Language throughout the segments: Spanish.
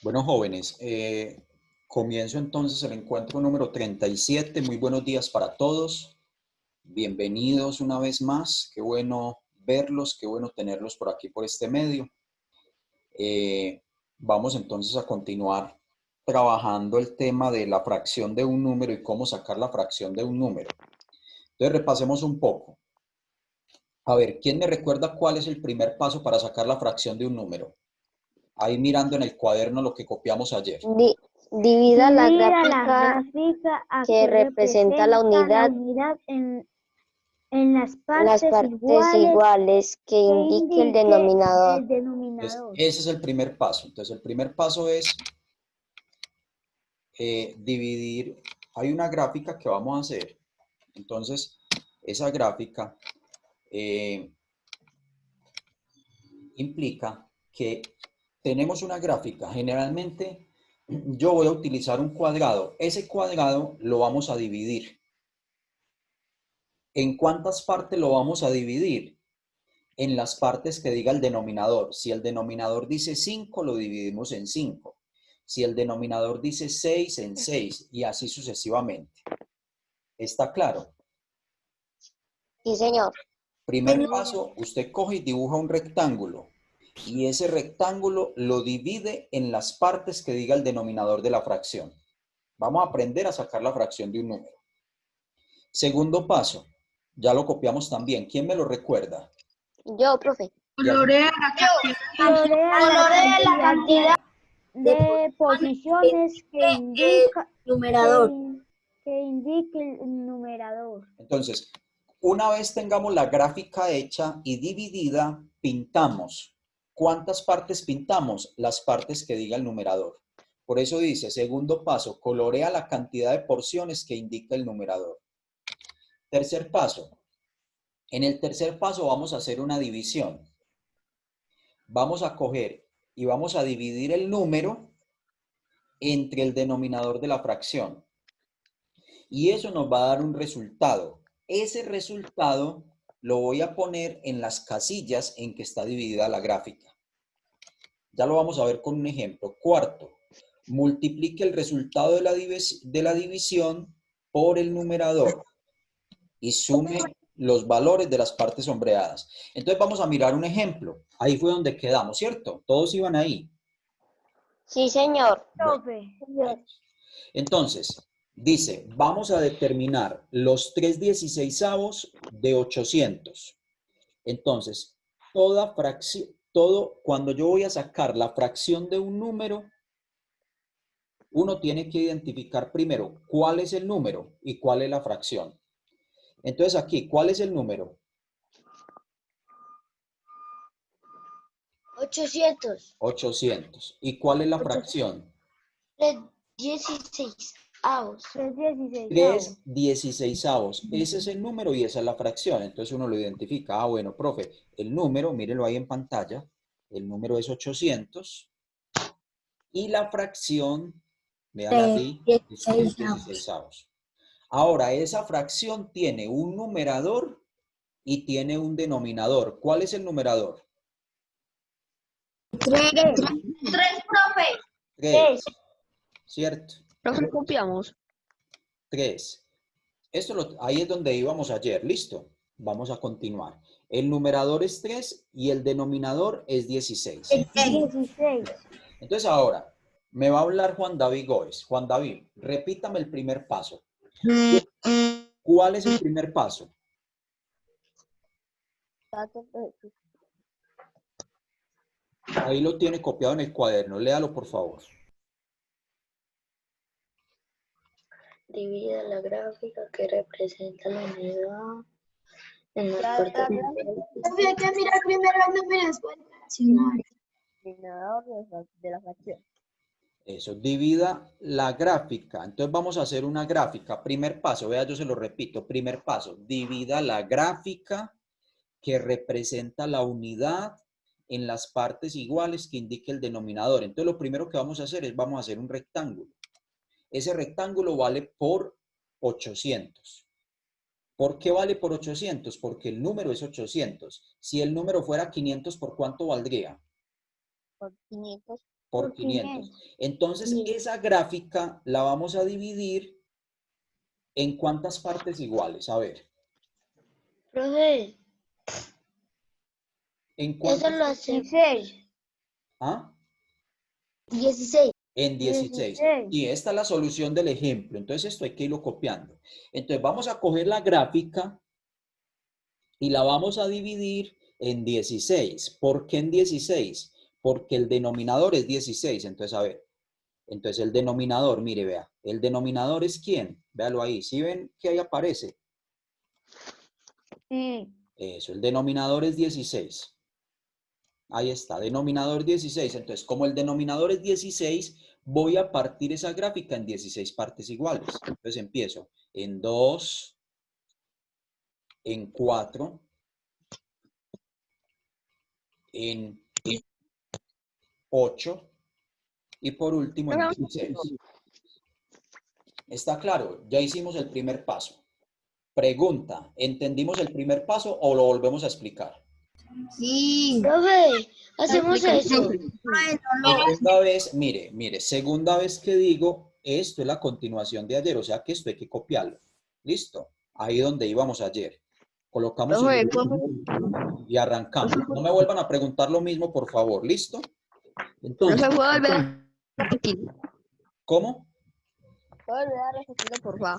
Bueno, jóvenes, comienzo entonces el encuentro número 37. Muy buenos días para todos. Bienvenidos una vez más. Qué bueno verlos, qué bueno tenerlos por aquí, por este medio. Vamos entonces a continuar trabajando el tema de la fracción de un número y cómo sacar la fracción de un número. Entonces, repasemos un poco. A ver, ¿quién me recuerda cuál es el primer paso para sacar la fracción de un número? Ahí mirando en el cuaderno lo que copiamos ayer. Divida la Divida gráfica que representa la unidad en las las partes partes iguales que indique el denominador. el denominador. Ese es el primer paso. Entonces, el primer paso es dividir. Hay una gráfica que vamos a hacer. Entonces, esa gráfica implica que tenemos una gráfica. Generalmente, yo voy a utilizar un cuadrado. Ese cuadrado lo vamos a dividir. ¿En cuántas partes lo vamos a dividir? En las partes que diga el denominador. Si el denominador dice 5, lo dividimos en 5. Si el denominador dice 6, en 6, y así sucesivamente. ¿Está claro? Sí, señor. Primer paso, usted coge y dibuja un rectángulo. Y ese rectángulo lo divide en las partes que diga el denominador de la fracción. Vamos a aprender a sacar la fracción de un número. Segundo paso, ya lo copiamos también. ¿Quién me lo recuerda? Yo, profe. Colorea la cantidad de posiciones que indica que indique el numerador. Entonces, una vez tengamos la gráfica hecha y dividida, pintamos. ¿Cuántas partes pintamos? Las partes que diga el numerador. Por eso dice, segundo paso, colorea la cantidad de porciones que indica el numerador. Tercer paso. En el tercer paso vamos a hacer una división. Vamos a coger y vamos a dividir el número entre el denominador de la fracción. Y eso nos va a dar un resultado. Ese resultado lo voy a poner en las casillas en que está dividida la gráfica. Ya lo vamos a ver con un ejemplo. Cuarto, multiplique el resultado de la división por el numerador y sume los valores de las partes sombreadas. Entonces vamos a mirar un ejemplo. Ahí fue donde quedamos, ¿cierto? Todos iban ahí. Sí, señor. Bueno, entonces, dice, vamos a determinar los 3/16 de 800. Entonces, toda fracción, cuando yo voy a sacar la fracción de un número, uno tiene que identificar primero cuál es el número y cuál es la fracción. Entonces aquí, ¿cuál es el número? 800. 800. ¿Y cuál es la fracción? 3/16. 3/16. Ese es el número y esa es la fracción. Entonces uno lo identifica. Ah, bueno, profe, el número, mírenlo ahí en pantalla, el número es 800 y la fracción, véala ahí, es 3/16. Ahora, esa fracción tiene un numerador y tiene un denominador. ¿Cuál es el numerador? 3, profe. 3, ¿cierto? Profe, copiamos. 3. Ahí es donde íbamos ayer, ¿listo? Vamos a continuar. El numerador es 3 y el denominador es 16. 16. Entonces ahora, me va a hablar Juan David Gómez. Juan David, repítame el primer paso. ¿Cuál es el primer paso? Ahí lo tiene copiado en el cuaderno. Léalo, por favor. Divide la gráfica que representa la unidad en las partes Hay que mirar primero los números de la fracción. Eso, divida la gráfica. Entonces vamos a hacer una gráfica. Primer paso, vea, yo se lo repito. Primer paso, divida la gráfica que representa la unidad en las partes iguales que indique el denominador. Entonces lo primero que vamos a hacer es, vamos a hacer un rectángulo. Ese rectángulo vale por 800. ¿Por qué vale por 800? Porque el número es 800. Si el número fuera 500, ¿por cuánto valdría? Por 500. por 500. Entonces, esa gráfica la vamos a dividir en ¿cuántas partes iguales? A ver. Profe, ¿En eso cuántas? lo hace 16. ¿Ah? 16. En 16. 16. Y esta es la solución del ejemplo. Entonces, esto hay que irlo copiando. Entonces, vamos a coger la gráfica y la vamos a dividir en 16. ¿Por qué en 16? Porque el denominador es 16. Entonces, a ver. Entonces, el denominador, mire, vea. ¿El denominador es quién? Véalo ahí. ¿Sí ven que ahí aparece? Sí. Eso, el denominador es 16. Ahí está, denominador 16. Entonces, como el denominador es 16, voy a partir esa gráfica en 16 partes iguales. Entonces, empiezo en 2, en 4, en 8 y por último en 16. ¿Está claro? Ya hicimos el primer paso. Pregunta, ¿entendimos el primer paso o lo volvemos a explicar? Sí. Profe, hacemos eso. Segunda vez, mire, segunda vez que digo, esto es la continuación de ayer, o sea que esto hay que copiarlo. ¿Listo? Ahí donde íbamos ayer. Colocamos Profe, y arrancamos. No me vuelvan a preguntar lo mismo, por favor. ¿Listo? no Entonces, se puede volver a repetir. ¿cómo? ¿Puede volver a repetirlo, por favor?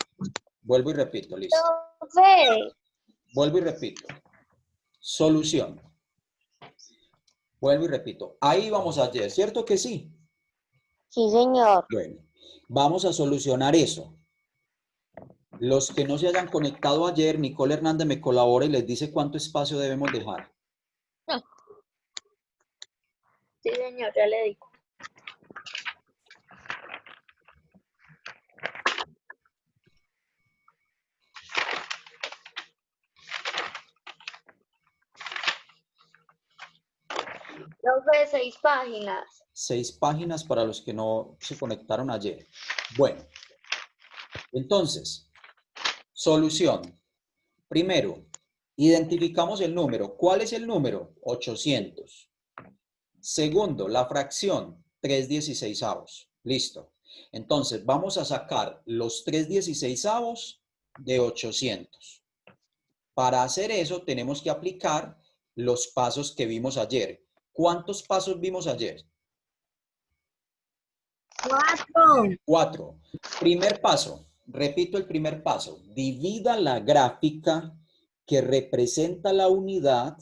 Vuelvo y repito, listo. Profe. Vuelvo y repito. Solución. Vuelvo y repito. Ahí vamos ayer, ¿cierto que sí? Sí, señor. Bueno, vamos a solucionar eso. Los que no se hayan conectado ayer, Nicole Hernández me colabora y les dice cuánto espacio debemos dejar. Sí, señor, ya le digo. Profe, 6 páginas. 6 páginas para los que no se conectaron ayer. Bueno, entonces, solución. Primero, identificamos el número. ¿Cuál es el número? 800. Segundo, la fracción, 3/16. Listo. Entonces, vamos a sacar los 3/16 de 800. Para hacer eso, tenemos que aplicar los pasos que vimos ayer. ¿Cuántos pasos vimos ayer? 4. 4. Primer paso. Repito el primer paso. Divida la gráfica que representa la unidad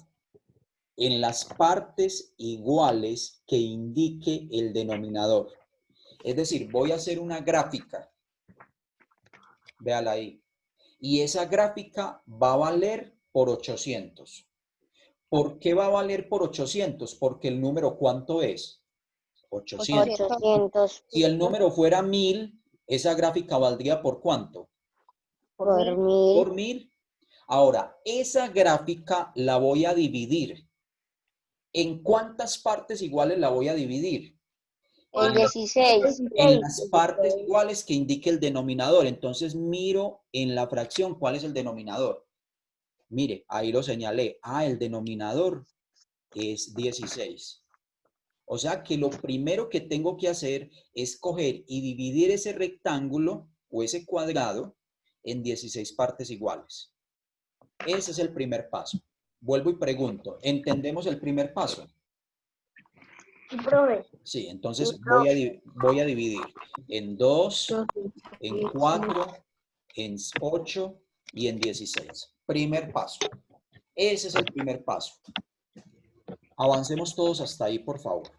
en las partes iguales que indique el denominador. Es decir, voy a hacer una gráfica. Véala ahí. Y esa gráfica va a valer por 800. ¿Por qué va a valer por 800? Porque el número, ¿cuánto es? 800. 800 Si el número fuera 1000, esa gráfica valdría ¿por cuánto? por 1000. Por 1000. Ahora, esa gráfica la voy a dividir. ¿En cuántas partes iguales la voy a dividir? En 16. En las partes iguales que indique el denominador. Entonces miro en la fracción cuál es el denominador. Mire, ahí lo señalé. Ah, el denominador es 16. O sea que lo primero que tengo que hacer es coger y dividir ese rectángulo o ese cuadrado en 16 partes iguales. Ese es el primer paso. Vuelvo y pregunto, ¿entendemos el primer paso? Sí, profe. Sí, entonces voy a dividir en 2, en 4, en 8 y en 16. Primer paso. Ese es el primer paso. Avancemos todos hasta ahí, por favor.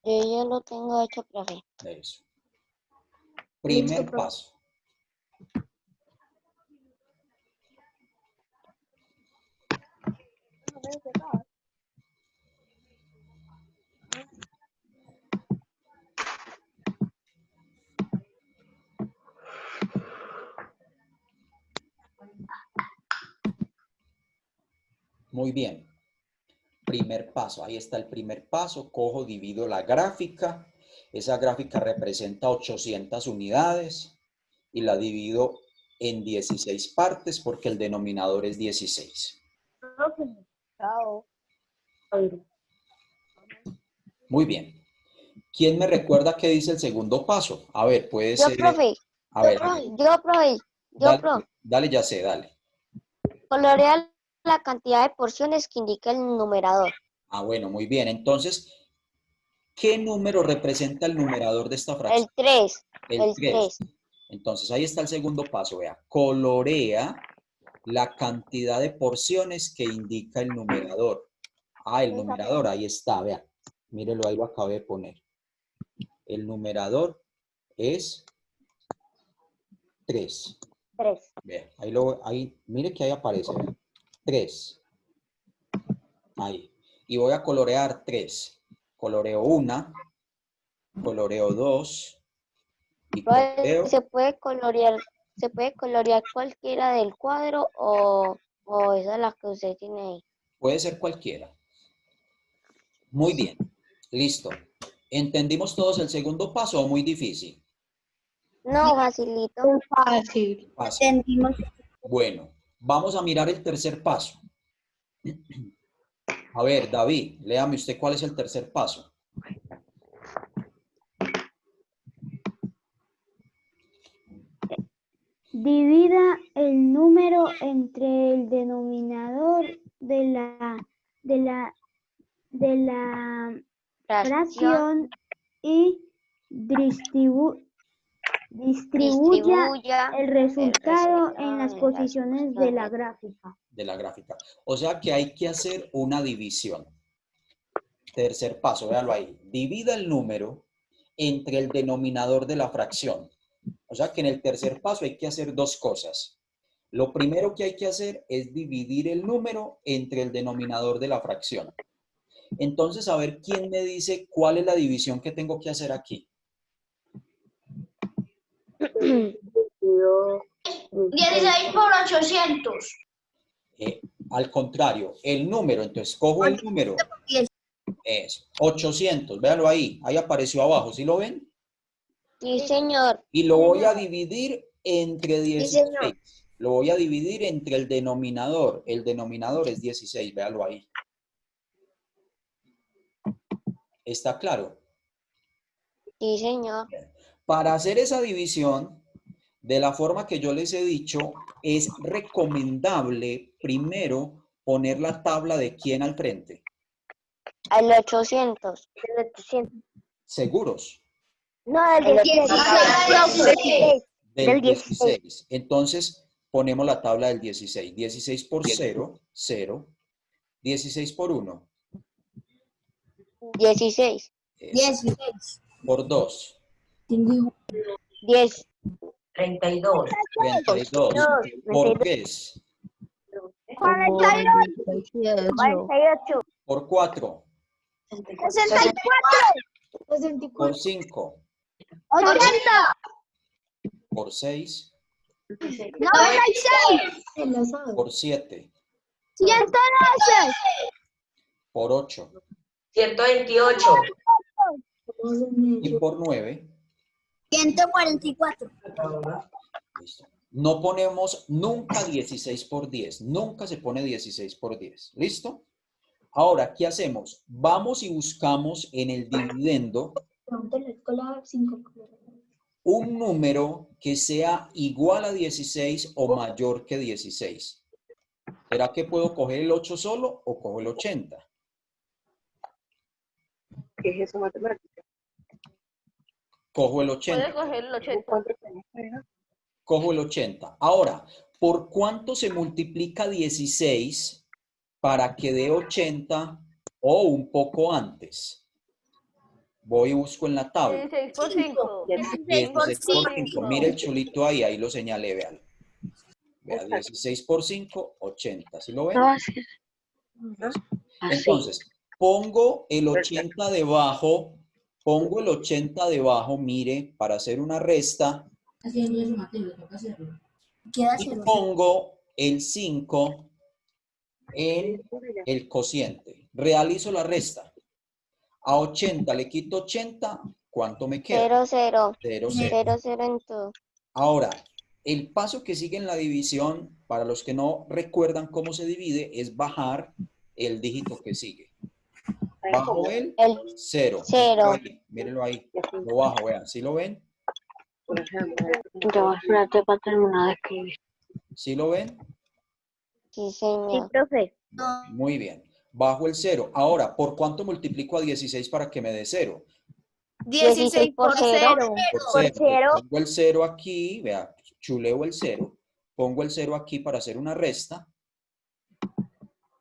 Yo ya lo tengo hecho, profe. Eso. Primer paso. Muy bien. Primer paso. Ahí está el primer paso. Cojo, divido la gráfica. Esa gráfica representa 800 unidades y la divido en 16 partes porque el denominador es 16. Chao. Muy bien. ¿Quién me recuerda qué dice el segundo paso? A ver, puede Yo, ser... profe. A ver, Yo, profe. dale, Profe. dale, ya sé, dale. Colorea la cantidad de porciones que indica el numerador. Ah, bueno, muy bien. Entonces, ¿qué número representa el numerador de esta fracción? El 3. El 3. Entonces, ahí está el segundo paso, vea. Colorea la cantidad de porciones que indica el numerador. Ah, el numerador, ahí está, vea. Mírelo, ahí lo acabé de poner. El numerador es 3. 3. Vea, ahí, mire que ahí aparece, vea. 3. Ahí. Y voy a colorear 3. Coloreo 1, coloreo 2 y coloreo... Se puede colorear cualquiera del cuadro o esa es la que usted tiene ahí. Puede ser cualquiera. Muy bien. Listo. ¿Entendimos todos el segundo paso o muy difícil? No, facilito. Fácil. Fácil. Entendimos. Bueno, vamos a mirar el tercer paso. A ver, David, léame usted cuál es el tercer paso. Divida el número entre el denominador de la fracción y distribuya el resultado en las posiciones de la gráfica. De la gráfica. O sea que hay que hacer una división. Tercer paso, véalo ahí. Divida el número entre el denominador de la fracción. O sea que en el tercer paso hay que hacer dos cosas. Lo primero que hay que hacer es dividir el número entre el denominador de la fracción. Entonces, a ver quién me dice cuál es la división que tengo que hacer aquí. 16 por 800. Al contrario, el número, entonces cojo el número. Es 800, véanlo ahí. Ahí apareció abajo, ¿sí lo ven? Sí, señor. Y lo voy a dividir entre 16. señor. Lo voy a dividir entre el denominador. El denominador es 16, véalo ahí. ¿Está claro? Sí, señor. Para hacer esa división, de la forma que yo les he dicho, es recomendable primero poner la tabla de quién al frente. El 800. ¿Seguros? No, el 16. Del 16. Entonces, ponemos la tabla del 16. 16 por 0, 0. 16 por 1. 16. 16. Por 2. 10. 32. 32. Por 3. 48. Por 4. 64. Por 5. 80. Por 6. 96. Por 7. 112. Por 8. 128. Y por 9. 144. Listo. No ponemos nunca 16 por 10. Nunca se pone 16 por 10. ¿Listo? Ahora, ¿qué hacemos? Vamos y buscamos en el dividendo un número que sea igual a 16 o mayor que 16. ¿Será que puedo coger el 8 solo o cojo el 80? ¿Qué es eso, matemática? Cojo el 80. Puede coger el 80. Cojo el 80. Ahora, ¿por cuánto se multiplica 16 para que dé 80 o un poco antes? Voy y busco en la tabla. 16 por 5. 16 por 5. Mire el chulito ahí, ahí lo señalé, véalo. Vea, 16 por 5, 80. ¿Sí lo ven? Entonces, pongo el 80 debajo, mire, para hacer una resta. Y pongo el 5 en el cociente. Realizo la resta. A 80 le quito 80, ¿cuánto me queda? 0, 0. 0, 0, 0 en todo. Ahora, el paso que sigue en la división, para los que no recuerdan cómo se divide, es bajar el dígito que sigue. Bajo el 0. mírenlo ahí. Lo bajo, vean. ¿Sí lo ven? Por ejemplo, Yo espérate para terminar de escribir. ¿Sí lo ven? Sí, Sí, señor. profe. Muy bien. Bajo el 0. Ahora, ¿por cuánto multiplico a 16 para que me dé 0? 16 por 0. Por Por 0. cero. Pongo el 0 aquí, vea, chuleo el 0. Pongo el 0 aquí para hacer una resta.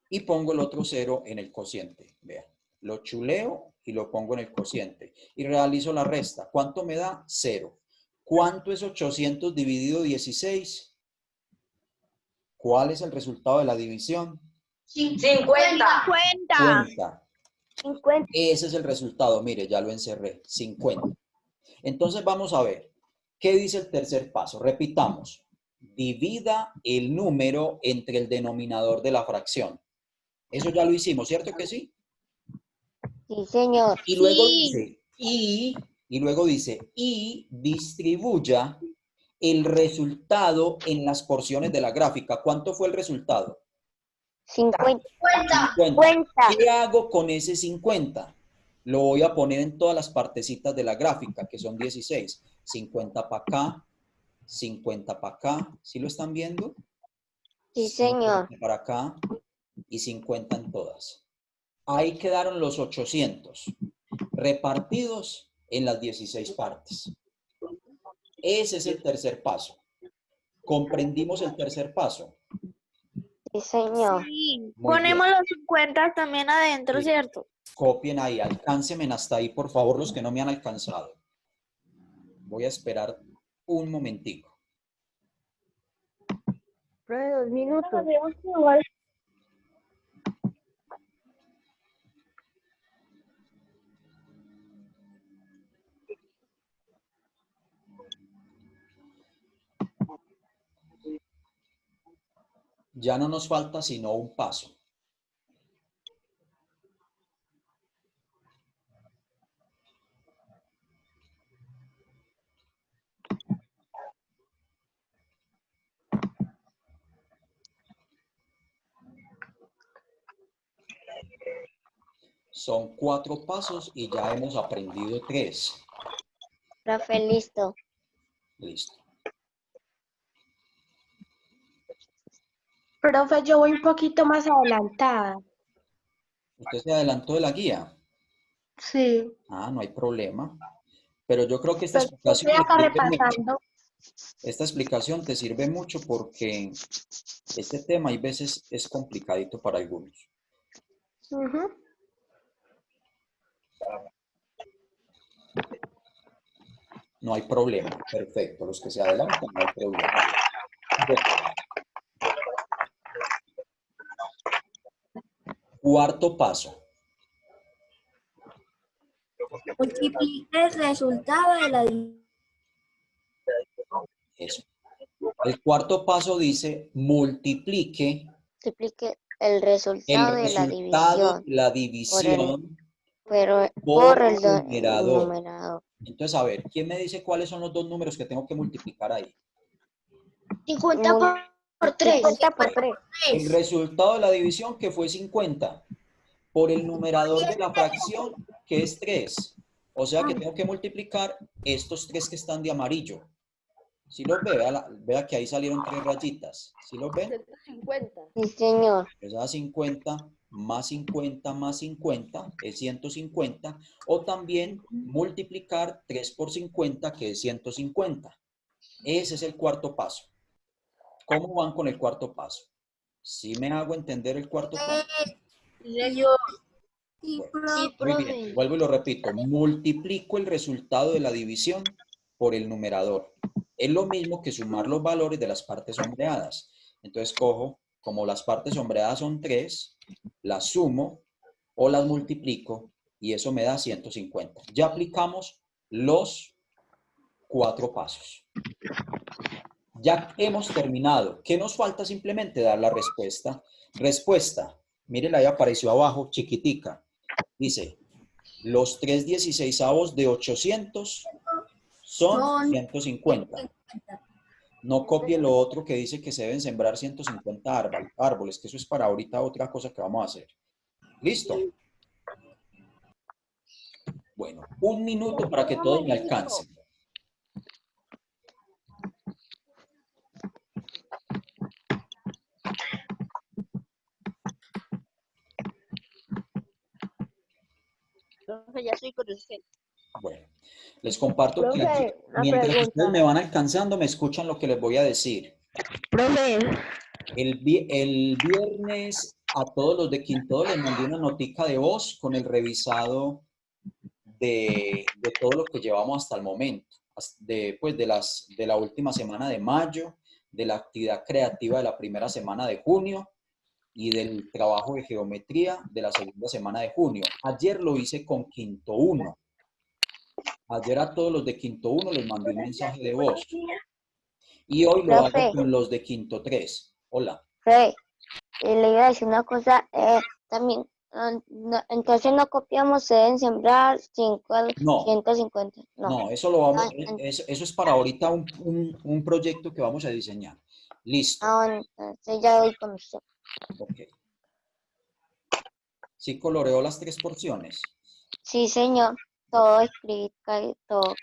Y pongo el otro 0 en el cociente. Vea, lo chuleo y lo pongo en el cociente. Y realizo la resta. ¿Cuánto me da? 0. ¿Cuánto es 800 dividido 16? ¿Cuál es el resultado de la división? 50. 50. 50. Ese es el resultado. Mire, ya lo encerré. 50. Entonces vamos a ver. ¿Qué dice el tercer paso? Repitamos. Divida el número entre el denominador de la fracción. Eso ya lo hicimos, ¿cierto que sí? Sí, señor. Y luego dice, y distribuya el resultado en las porciones de la gráfica. ¿Cuánto fue el resultado? 50. 50. ¿Qué hago con ese 50? Lo voy a poner en todas las partecitas de la gráfica, que son 16. 50 para acá, 50 para acá. ¿Sí lo están viendo? Sí, 50 señor. para acá y 50 en todas. Ahí quedaron los 800 repartidos en las 16 partes. Ese es el tercer paso. ¿Comprendimos el tercer paso? Sí, señor. Sí, Muy bien. ponemos los 50 también adentro, Sí. ¿cierto? Copien ahí, alcáncenme hasta ahí, por favor, los que no me han alcanzado. Voy a esperar un momentico. Profe, 2 minutos. Ya no nos falta sino un paso. Son 4 pasos y ya hemos aprendido 3. Profe, listo. Listo. Profe, yo voy un poquito más adelantada. ¿Usted se adelantó de la guía? Sí. Ah, no hay problema. Pero yo creo que esta Pues explicación estoy acá te sirve mucho. repasando. Esta explicación te sirve mucho porque este tema hay veces es complicadito para algunos. Ujú. No hay problema. Perfecto. Los que se adelantan, no hay problema. Bueno. Cuarto paso. Multiplique el resultado de la Eso. El cuarto paso dice multiplique Multiplique el el resultado de la resultado división de la división por por el el numerador. numerador. Entonces, a ver, ¿quién me dice cuáles son los dos números que tengo que multiplicar ahí? 50 por 3. 50 por 3. El resultado de la división, que fue 50, por el numerador de la fracción, que es 3. O sea que tengo que multiplicar estos 3 que están de amarillo. ¿Sí los ve? Vea que ahí salieron 3 rayitas. ¿Sí los ven? 150. Sí, señor. Esa 50 más 50 más 50 es 150. O también multiplicar 3 por 50, que es 150. Ese es el cuarto paso. ¿Cómo van con el cuarto paso? ¿Sí me hago entender el cuarto paso? Bueno, muy bien, vuelvo y lo repito. Multiplico el resultado de la división por el numerador. Es lo mismo que sumar los valores de las partes sombreadas. Entonces cojo, como las partes sombreadas son 3, las sumo o las multiplico y eso me da 150. Ya aplicamos los 4 pasos. Ya hemos terminado. ¿Qué nos falta? Simplemente dar la respuesta. Respuesta. Mírenla, ahí apareció abajo, chiquitica. Dice, los 3/16 de 800 son 150. No copien lo otro que dice que se deben sembrar 150 árboles, que eso es para ahorita otra cosa que vamos a hacer. ¿Listo? Bueno, 1 minuto para que todos me alcancen. Profe, ya estoy con usted. Bueno, les comparto que Profe, aquí, una mientras pregunta. ustedes me van alcanzando, me escuchan lo que les voy a decir. Profe, El viernes a todos los de quinto les mandé una notica de voz con el revisado de todo lo que llevamos hasta el momento, pues de la última semana de mayo, de la actividad creativa de la primera semana de junio y del trabajo de geometría de la segunda semana de junio. Ayer lo hice con quinto 1. Ayer a todos los de quinto 1 les mandé un mensaje de voz. Y hoy lo hago Profe. con los de quinto 3. Hola. Profe, le iba a decir una cosa, también, entonces no copiamos, se deben sembrar No. 150. No, eso lo vamos, Ah, eso es para ahorita un proyecto que vamos a diseñar. Listo. Bueno, entonces ya voy con usted. Ok. ¿Sí coloreó las 3 porciones? Sí, señor. Todo escrito, todo.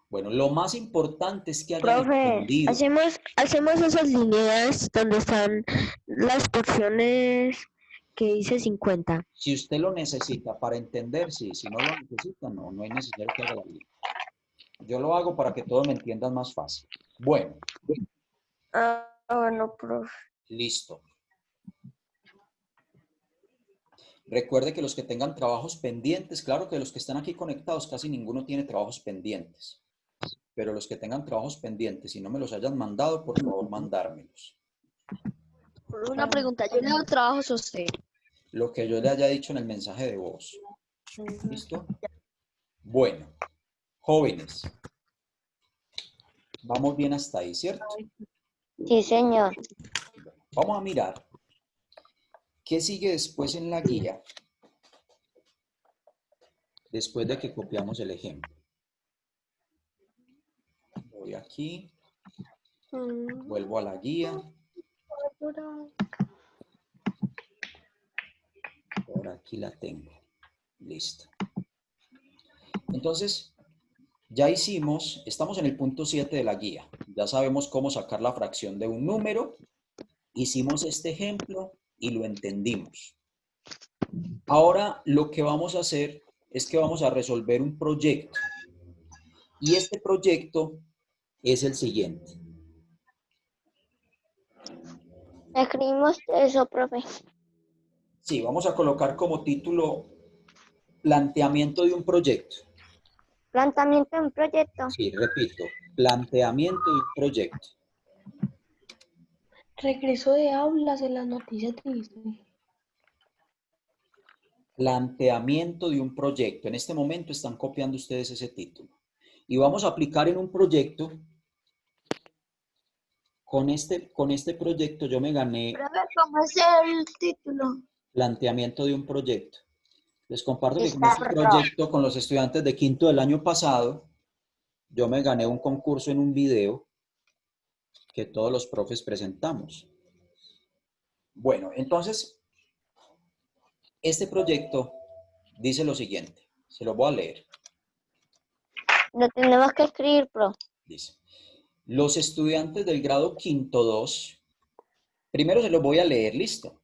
Bueno, lo más importante es que hayan profe, entendido. hacemos esas líneas donde están las porciones que dice 50. Si usted lo necesita para entender, sí. Si no lo necesita, no es necesario que haga la línea. Yo lo hago para que todos me entiendan más fácil. Bueno, Bueno, profe. listo. Recuerde que los que tengan trabajos pendientes, claro que los que están aquí conectados, casi ninguno tiene trabajos pendientes. Pero los que tengan trabajos pendientes y no me los hayan mandado, por favor, mandármelos. Una pregunta, yo le hago trabajos a usted. Lo que yo le haya dicho en el mensaje de voz. ¿Listo? Bueno, jóvenes. Vamos bien hasta ahí, ¿cierto? Sí, señor. Vamos a mirar qué sigue después en la guía, después de que copiamos el ejemplo. Voy aquí, vuelvo a la guía. Por aquí la tengo. Listo. Entonces, ya hicimos, estamos en el punto 7 de la guía. Ya sabemos cómo sacar la fracción de un número. Hicimos este ejemplo y lo entendimos. Ahora lo que vamos a hacer es que vamos a resolver un proyecto. Y este proyecto es el siguiente. Escribimos eso, profe. Sí, vamos a colocar como título planteamiento de un proyecto. Planteamiento de un proyecto. Sí, repito, planteamiento de un proyecto. Regreso de aulas en las noticias dice. Planteamiento de un proyecto. En este momento están copiando ustedes ese título. Y vamos a aplicar en un proyecto. Con este proyecto yo me gané Profe, ¿cómo es el título? planteamiento de un proyecto. Les comparto que con Está este proyecto, con los estudiantes de quinto del año pasado, yo me gané un concurso en un video que todos los profes presentamos. Bueno, entonces, este proyecto dice lo siguiente. Se lo voy a leer. Lo tenemos que escribir, pro. Dice, los estudiantes del grado quinto 2, primero se los voy a leer, listo.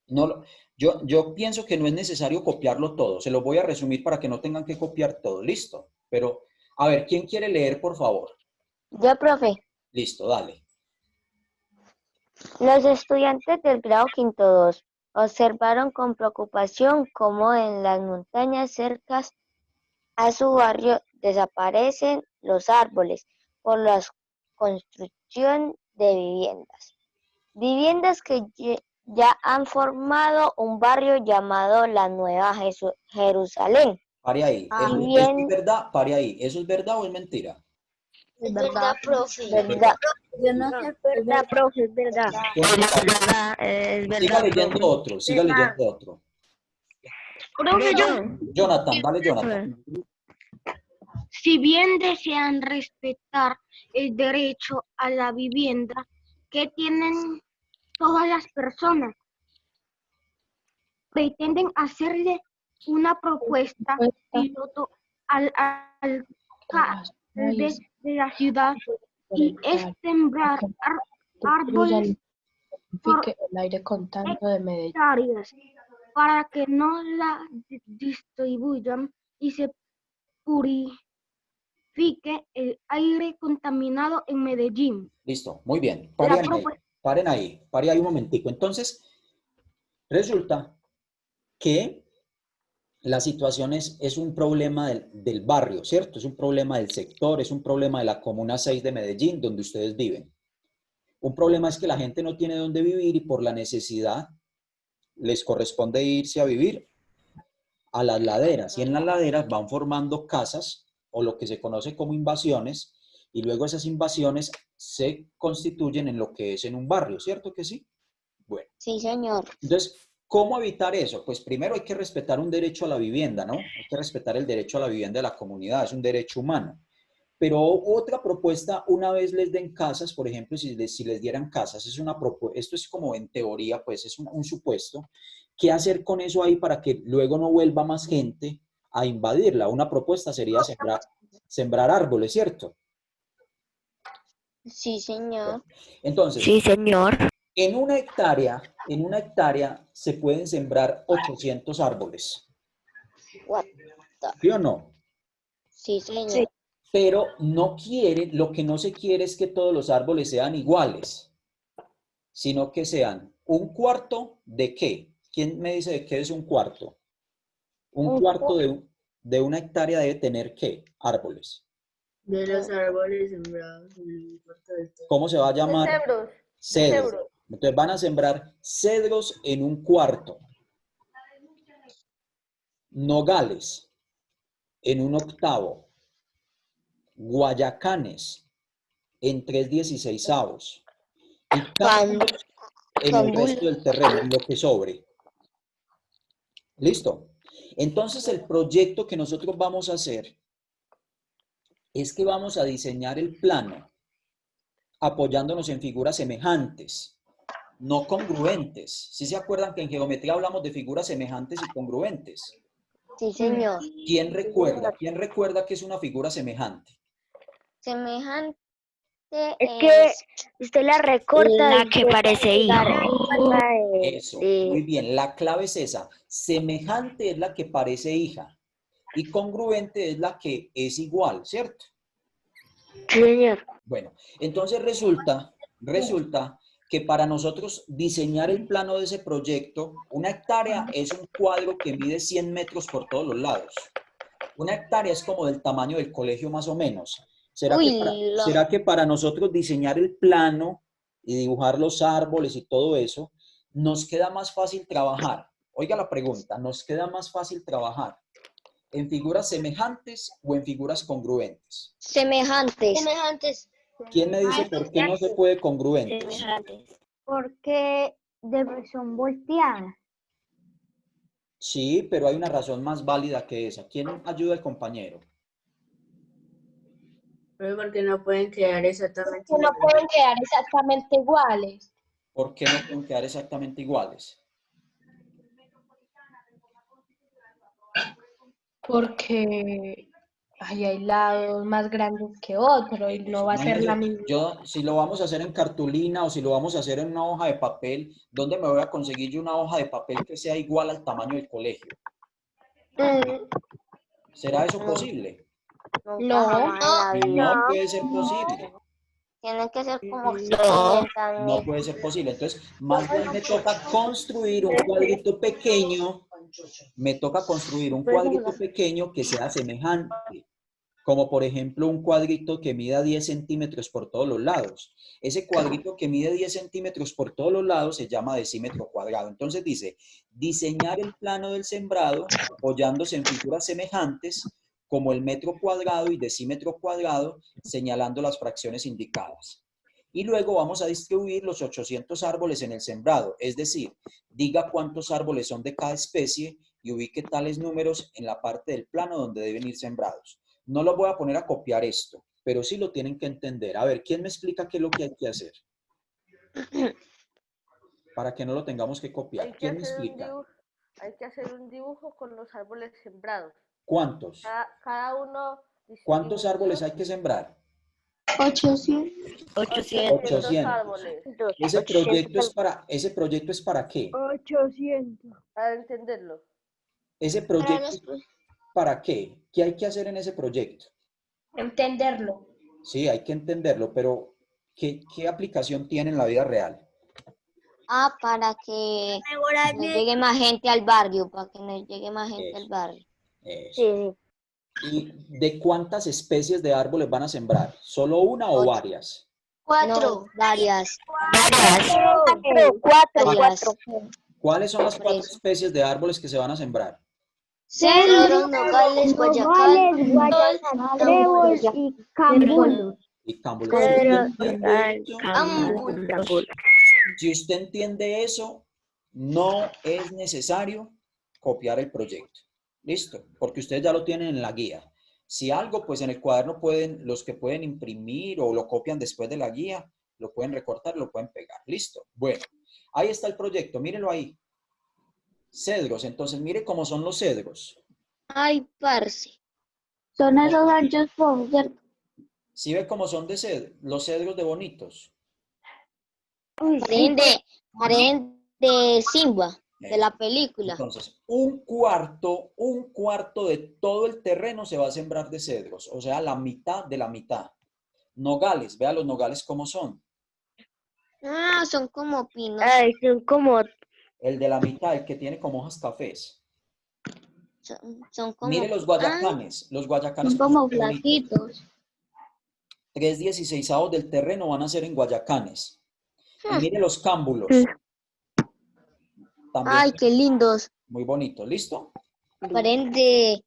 No, yo pienso que no es necesario copiarlo todo, se los voy a resumir para que no tengan que copiar todo, listo. Pero, a ver, ¿quién quiere leer, por favor? Yo, profe. Listo, dale. Los estudiantes del grado quinto 2 observaron con preocupación cómo en las montañas cercanas a su barrio desaparecen los árboles por la construcción de viviendas. Viviendas que ya han formado un barrio llamado la Nueva Jerusalén. Pare ahí. ¿Eso es verdad? Pare ahí. ¿Eso es verdad o es mentira? Es verdad, profe. ¿Verdad? Yo no sé, Es verdad, profe, es verdad. es verdad. Siga leyendo otro, siga leyendo otro. Profe, Jonathan, dale, Jonathan. si bien desean respetar el derecho a la vivienda que tienen todas las personas, pretenden hacerle una propuesta piloto al alcalde de la ciudad y es sembrar árboles por el aire con tanto de Medellín. hectáreas para que no la distribuyan y se purifique el aire contaminado en Medellín. Listo, muy bien. La Paren ahí un momentico. Entonces, resulta que la situación es un problema del barrio, ¿cierto? Es un problema del sector, es un problema de la Comuna 6 de Medellín, donde ustedes viven. Un problema es que la gente no tiene dónde vivir y por la necesidad les corresponde irse a vivir a las laderas. Y en las laderas van formando casas o lo que se conoce como invasiones y luego esas invasiones se constituyen en lo que es en un barrio, ¿cierto que sí? Bueno. Sí, señor. Entonces, ¿cómo evitar eso? Pues primero hay que respetar un derecho a la vivienda, ¿no? Hay que respetar el derecho a la vivienda de la comunidad, es un derecho humano. Pero otra propuesta, una vez les den casas, por ejemplo, si les dieran casas, esto es como en teoría, pues es un supuesto. ¿Qué hacer con eso ahí para que luego no vuelva más gente a invadirla? Una propuesta sería sembrar árboles, ¿cierto? Sí, señor. Entonces, Sí, señor. en una hectárea se pueden sembrar 800 árboles. What the- ¿Sí o no? Sí, señor. Sí. Pero lo que no se quiere es que todos los árboles sean iguales, sino que sean un cuarto de qué. ¿Quién me dice de qué es un cuarto? Un cuarto de una hectárea debe tener ¿qué? Árboles. De los árboles sembrados en el cuarto de todo. ¿Cómo se va a llamar? Cedros. Entonces van a sembrar cedros en un cuarto. Nogales en un octavo. Guayacanes en 3/16. Y cántaros en el resto del terreno, en lo que sobre. ¿Listo? Entonces el proyecto que nosotros vamos a hacer es que vamos a diseñar el plano apoyándonos en figuras semejantes, no congruentes. ¿Sí se acuerdan que en geometría hablamos de figuras semejantes y congruentes? Sí, señor. ¿Quién recuerda? ¿Quién recuerda que es una figura semejante? Semejante Es que usted la recorta. La que parece hijo. Eso, muy bien. La clave es esa. Semejante es la que parece hija y congruente es la que es igual, ¿cierto? Sí, señor. Bueno, entonces resulta que para nosotros diseñar el plano de ese proyecto, una hectárea es un cuadro que mide 100 metros por todos los lados. Una hectárea es como del tamaño del colegio más o menos. ¿Será que para nosotros diseñar el plano y dibujar los árboles y todo eso, nos queda más fácil trabajar? Oiga la pregunta, ¿nos queda más fácil trabajar en figuras semejantes o en figuras congruentes? Semejantes. ¿Quién me dice por qué no se puede congruentes? Semejantes. Porque son volteadas. Sí, pero hay una razón más válida que esa. ¿Quién ayuda al compañero? Porque no pueden quedar exactamente No pueden quedar exactamente iguales. ¿Por qué no pueden quedar exactamente iguales? Porque hay lados más grandes que otros y no va a ser la misma. Yo, si lo vamos a hacer en cartulina o si lo vamos a hacer en una hoja de papel, ¿dónde me voy a conseguir yo una hoja de papel que sea igual al tamaño del colegio? ¿Será eso posible? No. No puede ser posible. Tiene que ser como No puede ser posible. Entonces, más bien me toca construir un cuadrito pequeño. Me toca construir un cuadrito pequeño que sea semejante. Como por ejemplo un cuadrito que mida 10 centímetros por todos los lados. Ese cuadrito que mide 10 centímetros por todos los lados se llama decímetro cuadrado. Entonces dice, diseñar el plano del sembrado apoyándose en figuras semejantes como el metro cuadrado y decímetro cuadrado, señalando las fracciones indicadas. Y luego vamos a distribuir los 800 árboles en el sembrado, es decir, diga cuántos árboles son de cada especie y ubique tales números en la parte del plano donde deben ir sembrados. No los voy a poner a copiar esto, pero sí lo tienen que entender. A ver, ¿quién me explica qué es lo que hay que hacer? Para que no lo tengamos que copiar. ¿Quién me explica? Hay que hacer un dibujo con los árboles sembrados. ¿Cuántos? Cada uno ¿Cuántos distribuido. árboles hay que sembrar? 800. 800 árboles. Ese proyecto es para qué? 800. Para entenderlo. Ese proyecto es para qué? ¿Qué hay que hacer en ese proyecto? Entenderlo. Sí, hay que entenderlo, pero ¿qué aplicación tiene en la vida real? Para que nos llegue más gente al barrio, para que nos llegue más gente al barrio. Eso. ¿Y de cuántas especies de árboles van a sembrar? ¿Solo una o varias? 4. No, varias. Cuatro. ¿Cuáles son las 4 especies de árboles que se van a sembrar? Cedros, nogales, guayacán, Trébol y cámbulos. Y cámbulos. ámbulos. Si usted entiende eso, no es necesario copiar el proyecto. ¿Listo? Porque ustedes ya lo tienen en la guía. Si algo, pues en el cuaderno los que pueden imprimir o lo copian después de la guía, lo pueden recortar, lo pueden pegar. ¿Listo? Bueno, ahí está el proyecto, mírenlo ahí. Cedros, entonces mire cómo son los cedros. Ay, parce. Son esos anchos por ¿cierto? ¿Sí ve cómo son los cedros de bonitos? Parecen de Simba, de la película. Entonces, un cuarto de todo el terreno se va a sembrar de cedros, o sea, la mitad de la mitad. Nogales, vea los nogales cómo son. Son como pinos. Son como... El de la mitad, el que tiene como hojas cafés. Son como... Mire los guayacanes. Los guayacanes Son como son bonitos. flaquitos. 3/16 del terreno van a ser en guayacanes. Y mire los cámbulos. También Ay, qué lindos. muy bonitos. ¿Listo? Parecen de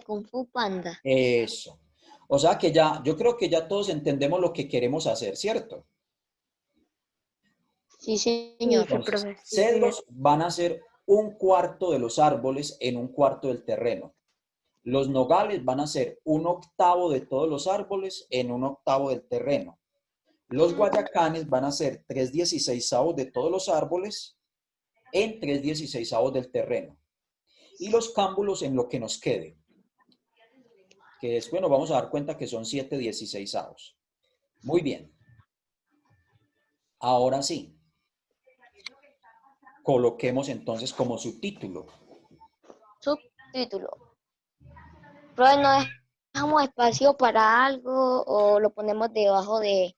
Kung Fu Panda. Eso. O sea que yo creo que ya todos entendemos lo que queremos hacer, ¿cierto? Sí, señor. Entonces, cedros van a ser un cuarto de los árboles en un cuarto del terreno. Los nogales van a ser 1/8 de todos los árboles en 1/8 del terreno. Los guayacanes van a ser 3/16 de todos los árboles en 3/16 del terreno. Y los cámbulos en lo que nos quede. Que después nos vamos a dar cuenta que son 7/16. Muy bien. Ahora sí. Coloquemos entonces como subtítulo. Subtítulo. Pero no dejamos espacio para algo o lo ponemos debajo del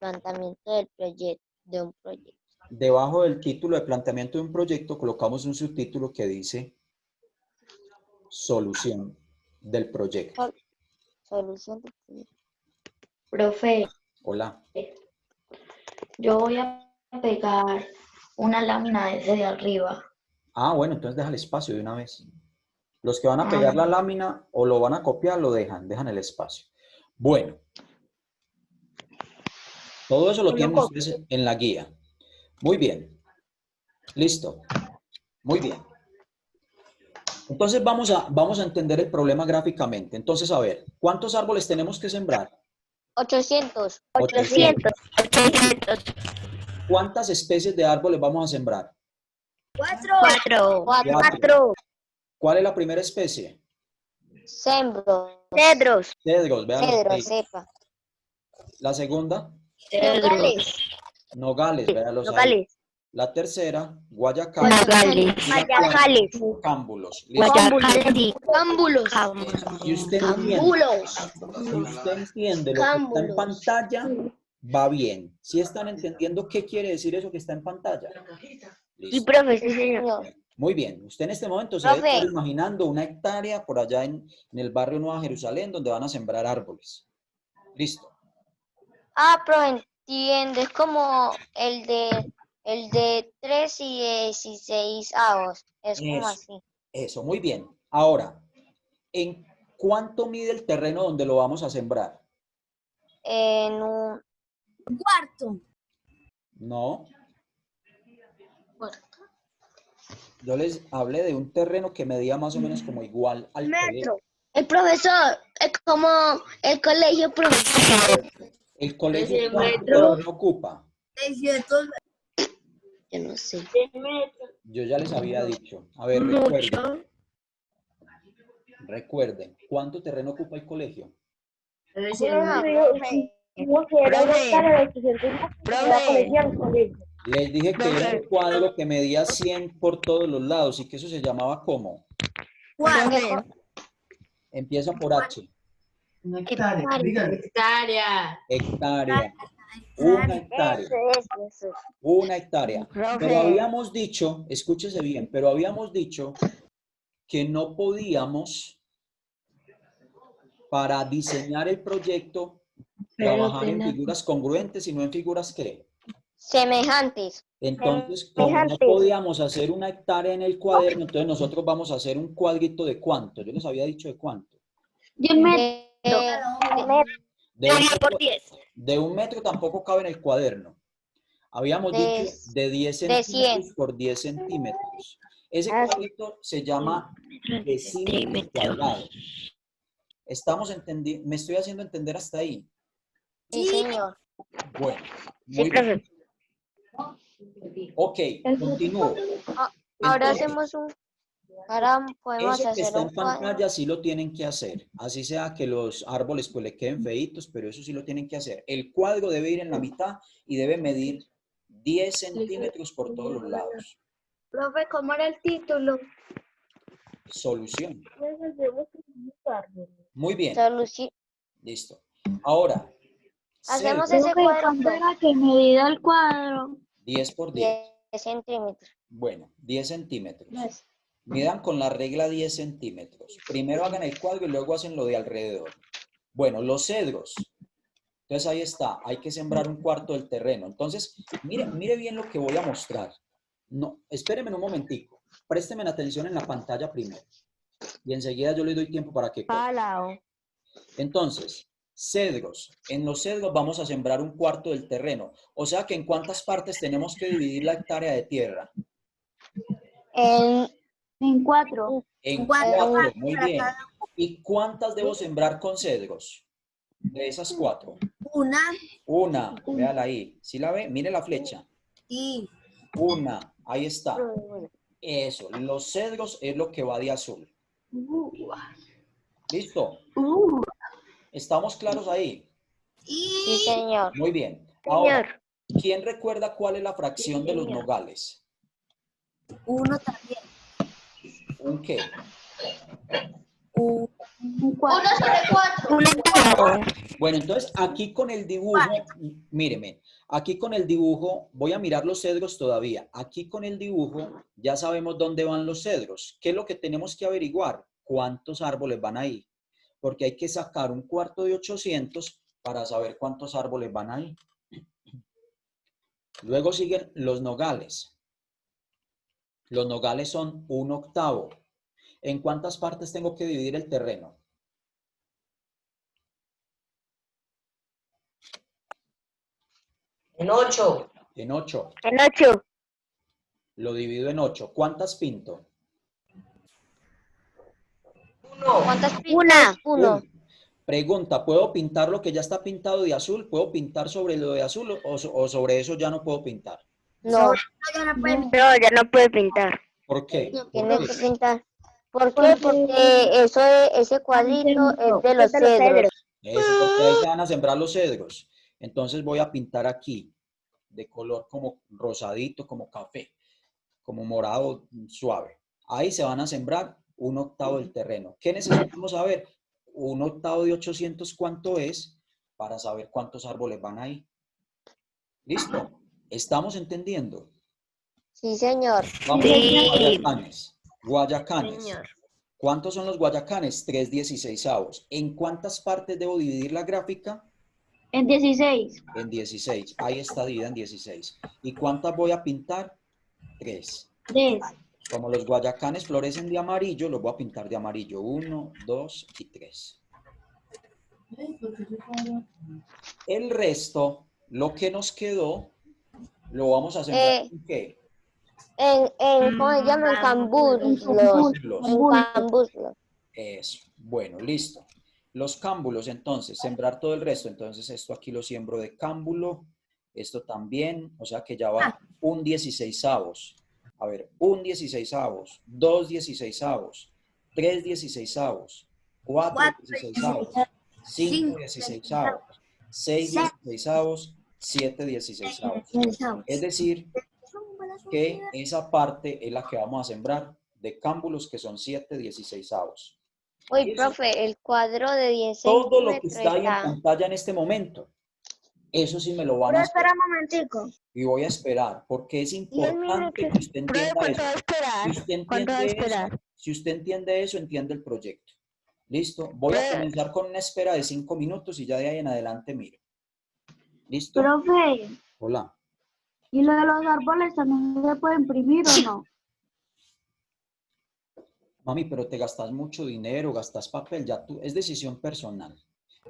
planteamiento del proyecto, de un proyecto. Debajo del título de planteamiento de un proyecto colocamos un subtítulo que dice solución del proyecto. Solución del proyecto. Profe, Hola. yo voy a pegar una lámina de arriba. Bueno, entonces deja el espacio de una vez. Los que van a pegar la lámina o lo van a copiar, lo dejan el espacio. Bueno. Todo eso lo tienen ustedes en la guía. Muy bien. Listo. Muy bien. Entonces vamos a entender el problema gráficamente. Entonces, a ver, ¿cuántos árboles tenemos que sembrar? 800. 800. ¿Cuántas especies de árboles vamos a sembrar? 4. ¿Cuál es la primera especie? Cedros. Cedros, vean. Cedros, sepa. La segunda, Nogales. nogales, véanlos ahí. Nogales. La tercera, guayacán. Guayacales. Cámbulos. Cámbulos. Si usted entiende lo que está en pantalla, va bien. Si están entendiendo qué quiere decir eso que está en pantalla. Sí, profe, sí, señor. Muy bien. Usted en este momento se debe estar imaginando una hectárea por allá en el barrio Nueva Jerusalén donde van a sembrar árboles. Listo. Pero entiendo, es como el de 3/16. Es como así. Eso, muy bien. Ahora, ¿en cuánto mide el terreno donde lo vamos a sembrar? En un cuarto. No. Yo les hablé de un terreno que medía más o menos como igual al colegio. El profesor, es como el colegio, profesor. El colegio, ¿cuánto terreno ocupa? 600. Yo no sé. Yo ya les había dicho. A ver, recuerden. Recuerden, ¿cuánto terreno ocupa el colegio? Les dije que era un cuadro que medía 100 por todos los lados y que eso se llamaba ¿cómo? Empieza por H. Una hectárea. Díganle. Hectárea. Hectárea. Una hectárea. Una hectárea. Pero habíamos dicho, escúchese bien, pero habíamos dicho que no podíamos, para diseñar el proyecto, trabajar en figuras congruentes, sino en figuras ¿qué? Semejantes. Entonces, como no podíamos hacer una hectárea en el cuaderno, entonces nosotros vamos a hacer un cuadrito de ¿cuánto? Yo les había dicho de ¿cuánto? De un metro. De un metro tampoco cabe en el cuaderno. Habíamos dicho de 10 centímetros por 10 centímetros. Ese cuadrito se llama decímetro cuadrado. ¿Estamos entendiendo? ¿Me estoy haciendo entender hasta ahí? Sí, señor. Bueno, muy bien. Ok, continúo. Ahora Entonces, hacemos un... Ahora podemos eso que hacer está un en cuadro. pantalla sí lo tienen que hacer. Así sea que los árboles pues le queden feitos, pero eso sí lo tienen que hacer. El cuadro debe ir en la mitad y debe medir 10 centímetros por todos los lados. Profe, ¿cómo era el título? Solución. Muy bien. Solución. Listo. Ahora, Hacemos cero, ese cuadro. ¿Cuánto era que medida el cuadro? 10 por 10. 10 centímetros. Bueno, 10 centímetros. Midan con la regla 10 centímetros. Primero hagan el cuadro y luego hacen lo de alrededor. Bueno, los cedros. Entonces ahí está. Hay que sembrar un cuarto del terreno. Entonces, mire bien lo que voy a mostrar. No, espérenme un momentico. Préstenme atención en la pantalla primero. Y enseguida yo les doy tiempo para que... Entonces, cedros. En los cedros vamos a sembrar un cuarto del terreno. O sea que ¿en cuántas partes tenemos que dividir la hectárea de tierra? En 4. En 4, muy bien. ¿Y cuántas debo sembrar con cedros? De esas 4. Una, véala ahí. ¿Sí la ve? Mire la flecha. Sí. Una, ahí está. Eso, los cedros es lo que va de azul. ¿Listo? ¿Estamos claros ahí? Sí, señor. Muy bien. Ahora, ¿quién recuerda cuál es la fracción de los nogales? 1 también. ¿Un qué? 1 Un octavo. Bueno, entonces aquí con el dibujo, míreme, aquí con el dibujo, voy a mirar los cedros todavía. Aquí con el dibujo ya sabemos dónde van los cedros. ¿Qué es lo que tenemos que averiguar? ¿Cuántos árboles van ahí? Porque hay que sacar un cuarto de 800 para saber cuántos árboles van ahí. Luego siguen los nogales. Los nogales son 1/8. ¿En cuántas partes tengo que dividir el terreno? En 8. En 8. En 8. Lo divido en 8. ¿Cuántas pinto? 1. ¿Cuántas pintas? 1. Pregunta, ¿puedo pintar lo que ya está pintado de azul? ¿Puedo pintar sobre lo de azul o sobre eso ya no puedo pintar? No. No, ya no puede pintar. ¿Por qué? Tiene que pintar. ¿Por qué? Porque ese cuadrito es de los cedros. Eso, porque ahí se van a sembrar los cedros. Entonces voy a pintar aquí de color como rosadito, como café, como morado suave. Ahí se van a sembrar 1/8 del terreno. ¿Qué necesitamos saber? 1/8 de 800, ¿cuánto es? Para saber cuántos árboles van ahí. ¿Listo? ¿Estamos entendiendo? Sí, señor. Vamos a los guayacanes. Sí, Guayacanes. señor. ¿Cuántos son los guayacanes? 3/16. ¿En cuántas partes debo dividir la gráfica? En 16. En 16. Ahí está dividida en 16. ¿Y cuántas voy a pintar? 3. 3. Como los guayacanes florecen de amarillo, los voy a pintar de amarillo. 1, 2 y 3. El resto, lo que nos quedó, lo vamos a sembrar en ¿qué? ¿Cómo se llama? En cambuslos. En cambuslos. Eso. Bueno, listo. Los cámbulos, entonces, sembrar todo el resto. Entonces, esto aquí lo siembro de cámbulo. Esto también, o sea que ya va un 16avos. A ver, un 16avos, 2 16avos, 3 16avos, 4 16avos, 5 16avos, 6 16avos, 7 16avos. Es decir, que esa parte es la que vamos a sembrar de cámbulos, que son 7 16avos. Uy, profe, el cuadro de 10 Todo lo que centímetros está ahí en está... pantalla en este momento, eso sí me lo van a hacer. Espera un momentico. Y voy a esperar, porque es importante que usted entienda ¿Cuánto eso. va a esperar? Si usted ¿Cuánto va a entiende eso, esperar? si usted entiende eso, entiende el proyecto. ¿Listo? Voy a comenzar con una espera de 5 minutos y ya de ahí en adelante miro. ¿Listo? Profe, Hola. ¿y lo de los árboles también se puede imprimir o no? Mami, pero te gastas mucho dinero, gastas papel, ya tú, es decisión personal.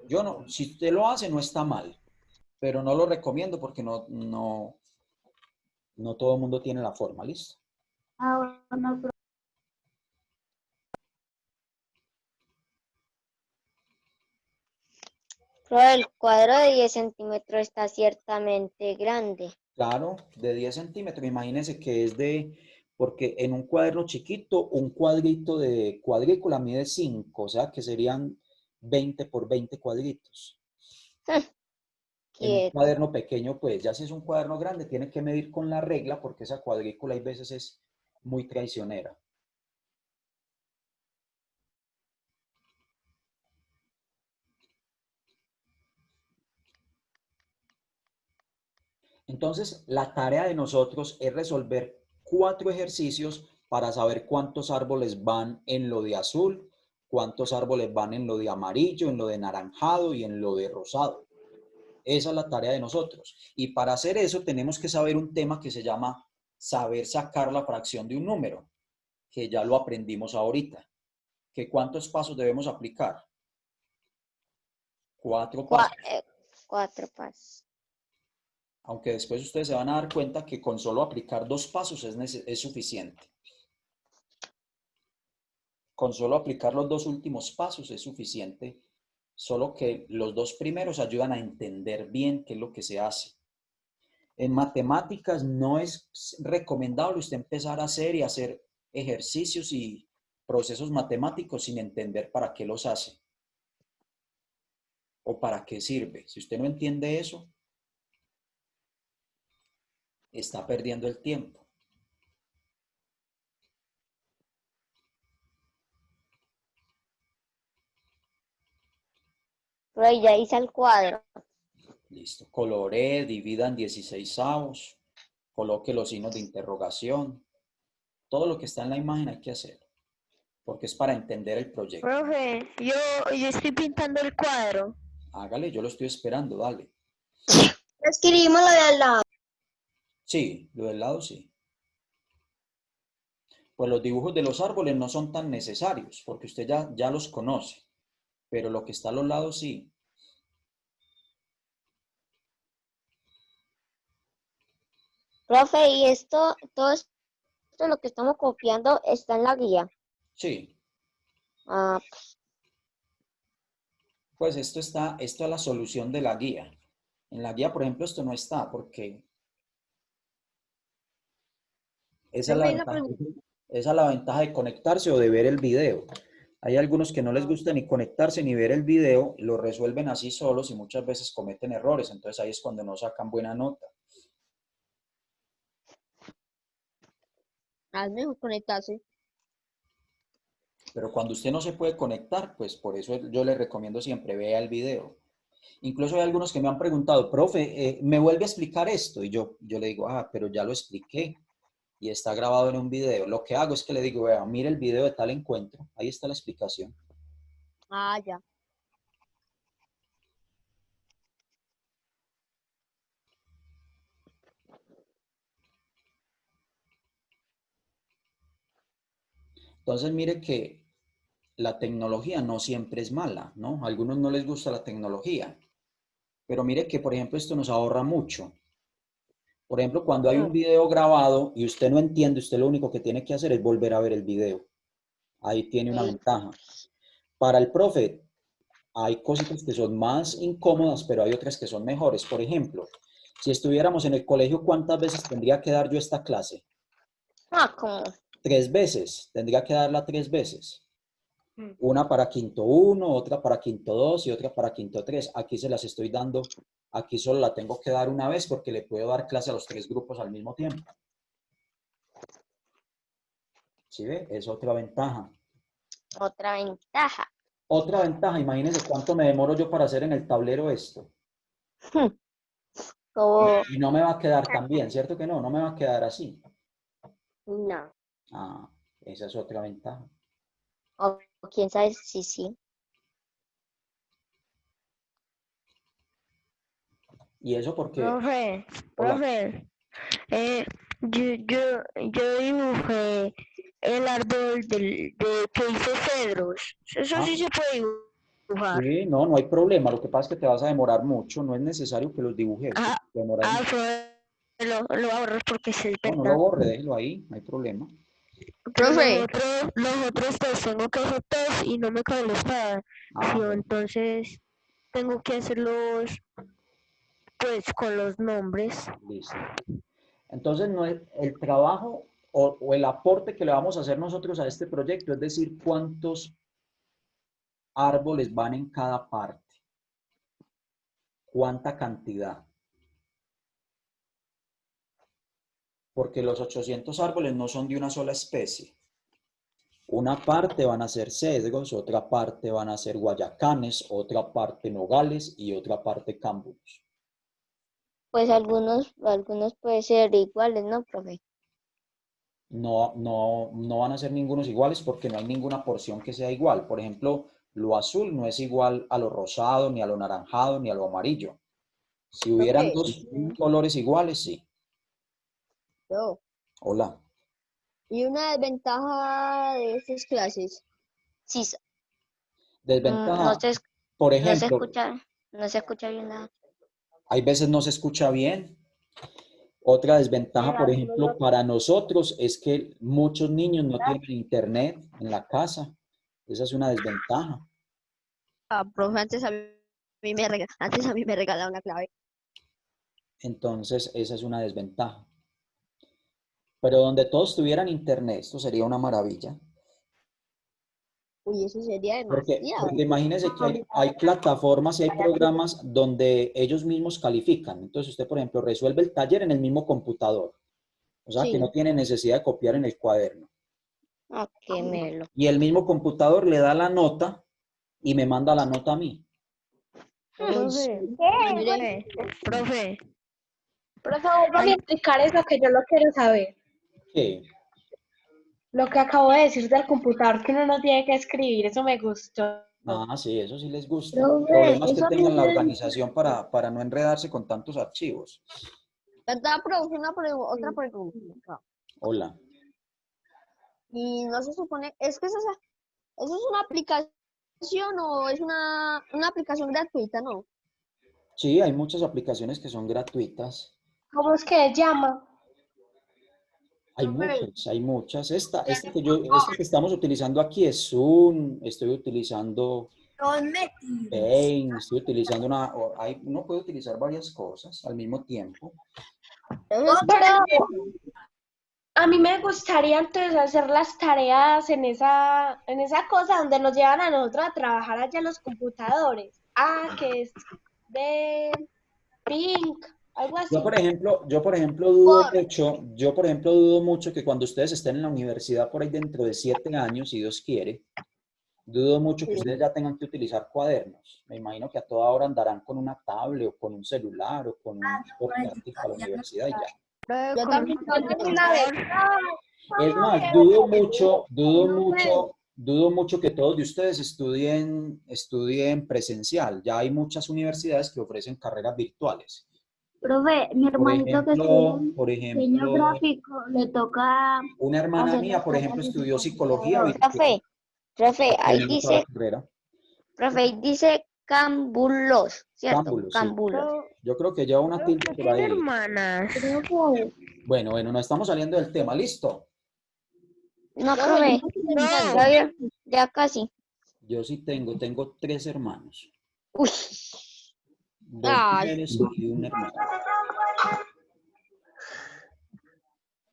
Yo no, si usted lo hace no está mal, pero no lo recomiendo porque no todo el mundo tiene la forma, ¿listo? Ah, bueno, profe. Profe, el cuadro de 10 centímetros está ciertamente grande. Claro, de 10 centímetros. Imagínense que es de, porque en un cuaderno chiquito, un cuadrito de cuadrícula mide 5, o sea que serían 20 por 20 cuadritos. En un cuaderno pequeño, pues ya si es un cuaderno grande, tiene que medir con la regla porque esa cuadrícula hay veces es muy traicionera. Entonces, la tarea de nosotros es resolver 4 ejercicios para saber cuántos árboles van en lo de azul, cuántos árboles van en lo de amarillo, en lo de naranjado y en lo de rosado. Esa es la tarea de nosotros. Y para hacer eso tenemos que saber un tema que se llama saber sacar la fracción de un número, que ya lo aprendimos ahorita. ¿Que cuántos pasos debemos aplicar? 4 pasos. 4 pasos. Aunque después ustedes se van a dar cuenta que con solo aplicar 2 pasos es suficiente. Con solo aplicar los 2 últimos pasos es suficiente, solo que los 2 primeros ayudan a entender bien qué es lo que se hace. En matemáticas no es recomendable usted empezar a hacer y hacer ejercicios y procesos matemáticos sin entender para qué los hace o para qué sirve. Si usted no entiende eso, está perdiendo el tiempo. Pero ahí ya hice el cuadro. Listo. Coloré, divida en 16avos, coloque los signos de interrogación. Todo lo que está en la imagen hay que hacer, porque es para entender el proyecto. Profe, yo estoy pintando el cuadro. Hágale, yo lo estoy esperando, dale. Escribimos lo de al lado. Sí, lo del lado sí. Pues los dibujos de los árboles no son tan necesarios, porque usted ya los conoce, pero lo que está a los lados sí. Profe, y todo esto lo que estamos copiando está en la guía. Sí. Ah, Pues esto es la solución de la guía. En la guía, por ejemplo, esto no está, porque esa es la ventaja de conectarse o de ver el video. Hay algunos que no les gusta ni conectarse ni ver el video, lo resuelven así solos y muchas veces cometen errores. Entonces ahí es cuando no sacan buena nota. Al mejor conectarse. Pero cuando usted no se puede conectar, pues por eso yo le recomiendo siempre vea el video. Incluso hay algunos que me han preguntado, profe, ¿me vuelve a explicar esto? Y yo le digo, pero ya lo expliqué y está grabado en un video. Lo que hago es que le digo, vea, mire el video de tal encuentro, ahí está la explicación. Ah, ya. Entonces mire que la tecnología no siempre es mala, ¿no? A algunos no les gusta la tecnología, pero mire que, por ejemplo, esto nos ahorra mucho. Por ejemplo, cuando hay un video grabado y usted no entiende, usted lo único que tiene que hacer es volver a ver el video. Ahí tiene una ventaja. Para el profe, hay cositas que son más incómodas, pero hay otras que son mejores. Por ejemplo, Si estuviéramos en el colegio, ¿cuántas veces tendría que dar yo esta clase? Como 3 veces. Tendría que darla 3 veces. Una para quinto 1, otra para quinto 2 y otra para quinto 3. Aquí se las estoy dando. Aquí solo la tengo que dar una vez porque le puedo dar clase a los 3 grupos al mismo tiempo. ¿Sí ve? Es otra ventaja. otra ventaja. Otra ventaja, imagínense cuánto me demoro yo para hacer en el tablero esto. Como, Y no me va a quedar tan bien, ¿cierto que no? No me va a quedar así. no. Ah, esa es otra ventaja. O quién sabe si sí. ¿Y eso por qué? Profe, Hola. profe, yo dibujé el árbol que hice cedros. Eso Ah, sí se puede dibujar. sí, no hay problema. Lo que pasa es que te vas a demorar mucho. No es necesario que los dibujes. Ah, Te demoras mucho. profe, lo ahorro porque sí es No, no verdad. lo borre, déjelo ahí. No hay problema. Pero Profe, los otros dos tengo que hacer todos y no me cabe la espada. Ah, bueno, Entonces tengo que hacerlos pues con los nombres. listo. Entonces, no es el trabajo o el aporte que le vamos a hacer nosotros a este proyecto, es decir, cuántos árboles van en cada parte. ¿Cuánta cantidad? Porque los 800 árboles no son de una sola especie. Una parte van a ser cedros, otra parte van a ser guayacanes, otra parte nogales y otra parte cámbulos. Pues algunos pueden ser iguales, ¿no, profe? No van a ser ningunos iguales porque no hay ninguna porción que sea igual. Por ejemplo, lo azul no es igual a lo rosado, ni a lo naranjado, ni a lo amarillo. Si hubieran profe, dos colores iguales, sí. no. Hola. Y una desventaja de estas clases. Sí, Desventaja, por no se ejemplo, escucha bien nada. hay veces no se escucha bien. Otra desventaja, por ejemplo, para nosotros es que muchos niños no tienen internet en la casa. Esa es una desventaja. Profe, antes a mí me regalaron una clave. Entonces, esa es una desventaja. Pero donde todos tuvieran internet, esto sería una maravilla. Uy, eso sería Porque demasiado. imagínense que hay plataformas y hay programas donde ellos mismos califican. Entonces, usted, por ejemplo, resuelve el taller en el mismo computador. O sea, que no Sí. tiene necesidad de copiar en el cuaderno. Qué melo. Y el mismo computador le da la nota y me manda la nota a mí. Uy, sí. Profe, profe, Por favor, van a explicar eso que yo lo quiero saber. ¿Qué? Lo que acabo de decir del computador, que uno no tiene que escribir, eso me gustó. Ah, sí, eso sí les gusta. El Profe, problema es que eso tengan la dice, organización para no enredarse con tantos archivos. ¿Verdad, profe? Otra pregunta. Hola. Y no se supone, es que eso es una aplicación o es una aplicación gratuita, ¿no? Sí, hay muchas aplicaciones que son gratuitas. ¿Cómo es que se llama? Hay muchas. Esta que estamos utilizando aquí es Zoom, estoy utilizando Paint, estoy utilizando uno puede utilizar varias cosas al mismo tiempo. Entonces, Pero a mí me gustaría entonces hacer las tareas en esa cosa donde nos llevan a nosotros a trabajar allá en los computadores. Que es de Pink, algo así. Yo por ejemplo dudo mucho que cuando ustedes estén en la universidad por ahí dentro de 7 años, si Dios quiere, dudo mucho que ustedes ya tengan que utilizar cuadernos. Me imagino que a toda hora andarán con una tablet o con un celular o con un portátil para la universidad y ya. yo también tengo una vez. Es más, dudo mucho que todos de ustedes estudien presencial. Ya hay muchas universidades que ofrecen carreras virtuales. profe, mi hermanito que estudia Por diseño ejemplo, gráfico le toca una hermana hacer mía, las por tareas ejemplo, en su estudió psicología computador. Profe, ahí terminó toda la dice, carrera. cámbulos, ¿cierto? Cámbulos, sí. Cámbulos. Yo creo que lleva una tilde por tiene ahí. hermanas. Bueno, no estamos saliendo del tema. ¿Listo? No, No, profe, ya casi. Yo sí tengo 3 hermanos. Uy, 2 mujeres y un hermano.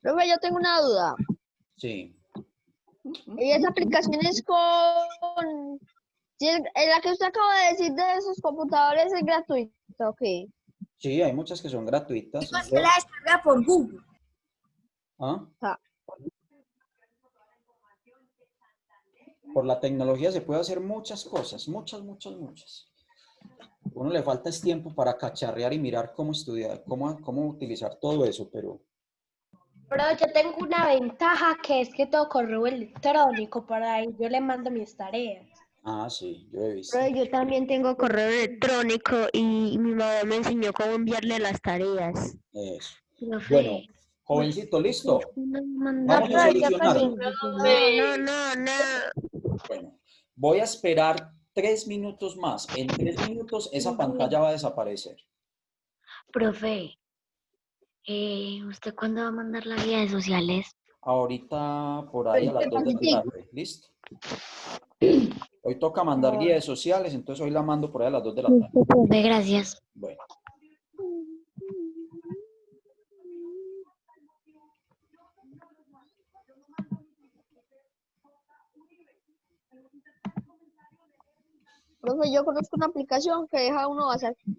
Profe, yo tengo una duda. Sí. ¿Y esa aplicación es con... si es la que usted acaba de decir de esos computadores es gratuita, ok? Sí, hay muchas que son gratuitas. Se la descarga por Google. ¿Ah? Ah. Por la tecnología se puede hacer muchas cosas, muchas. Uno le falta es tiempo para cacharrear y mirar cómo estudiar, cómo utilizar todo eso, pero Pero yo tengo una ventaja que es que todo correo electrónico, por ahí yo le mando mis tareas. sí, yo he visto. Pero yo también tengo correo electrónico y mi mamá me enseñó cómo enviarle las tareas. Eso. Profe, Bueno, jovencito, ¿listo? No, Vamos a profe, ya casi. solucionarlo. No. Bueno, voy a esperar 3 minutos más. En 3 minutos esa pantalla va a desaparecer. Profe, ¿usted cuándo va a mandar la guía de sociales? Ahorita por ahí a las 2 de la tarde. ¿Listo? Hoy toca mandar guía de sociales, entonces hoy la mando por ahí a las 2 de la tarde. Profe, gracias. Bueno. Profe, yo conozco una aplicación que deja a uno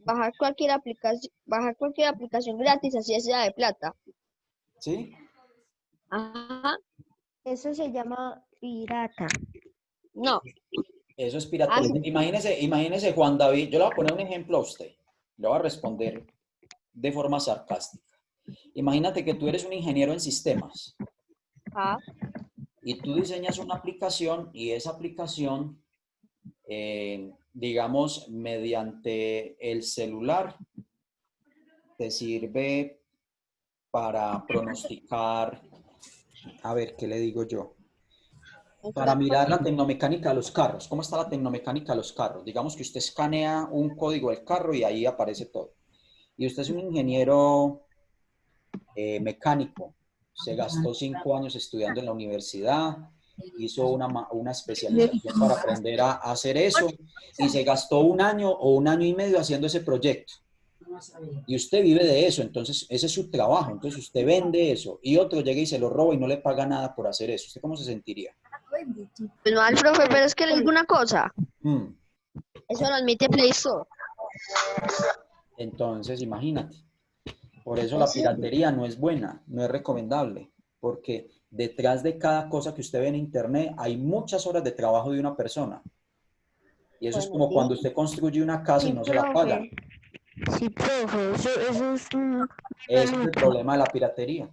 bajar cualquier aplicación gratis, así sea de plata. ¿Sí? Ajá. Eso se llama pirata. No. Eso es piratería. Imagínese, Juan David, yo le voy a poner un ejemplo a usted. Le voy a responder de forma sarcástica. Imagínate que tú eres un ingeniero en sistemas. Y tú diseñas una aplicación y esa aplicación, digamos, mediante el celular, te sirve para pronosticar, a ver, ¿qué le digo yo? Para mirar la tecnomecánica de los carros. ¿Cómo está la tecnomecánica de los carros? Digamos que usted escanea un código del carro y ahí aparece todo. Y usted es un ingeniero mecánico. Se gastó 5 años estudiando en la universidad, hizo una especialización para aprender a hacer eso y se gastó 1 año o 1 año y medio haciendo ese proyecto. Y usted vive de eso, entonces ese es su trabajo, entonces usted vende eso y otro llega y se lo roba y no le paga nada por hacer eso. ¿Usted cómo se sentiría? Pues mal, profe, pero es que le digo una cosa. Mm. Eso lo admite Play Store. Entonces, imagínate. Por eso la piratería no es buena, no es recomendable, porque detrás de cada cosa que usted ve en internet hay muchas horas de trabajo de una persona. Y eso es como cuando usted construye una casa y no se la pagan. Sí, profe, eso es un... Ese es el problema de la piratería.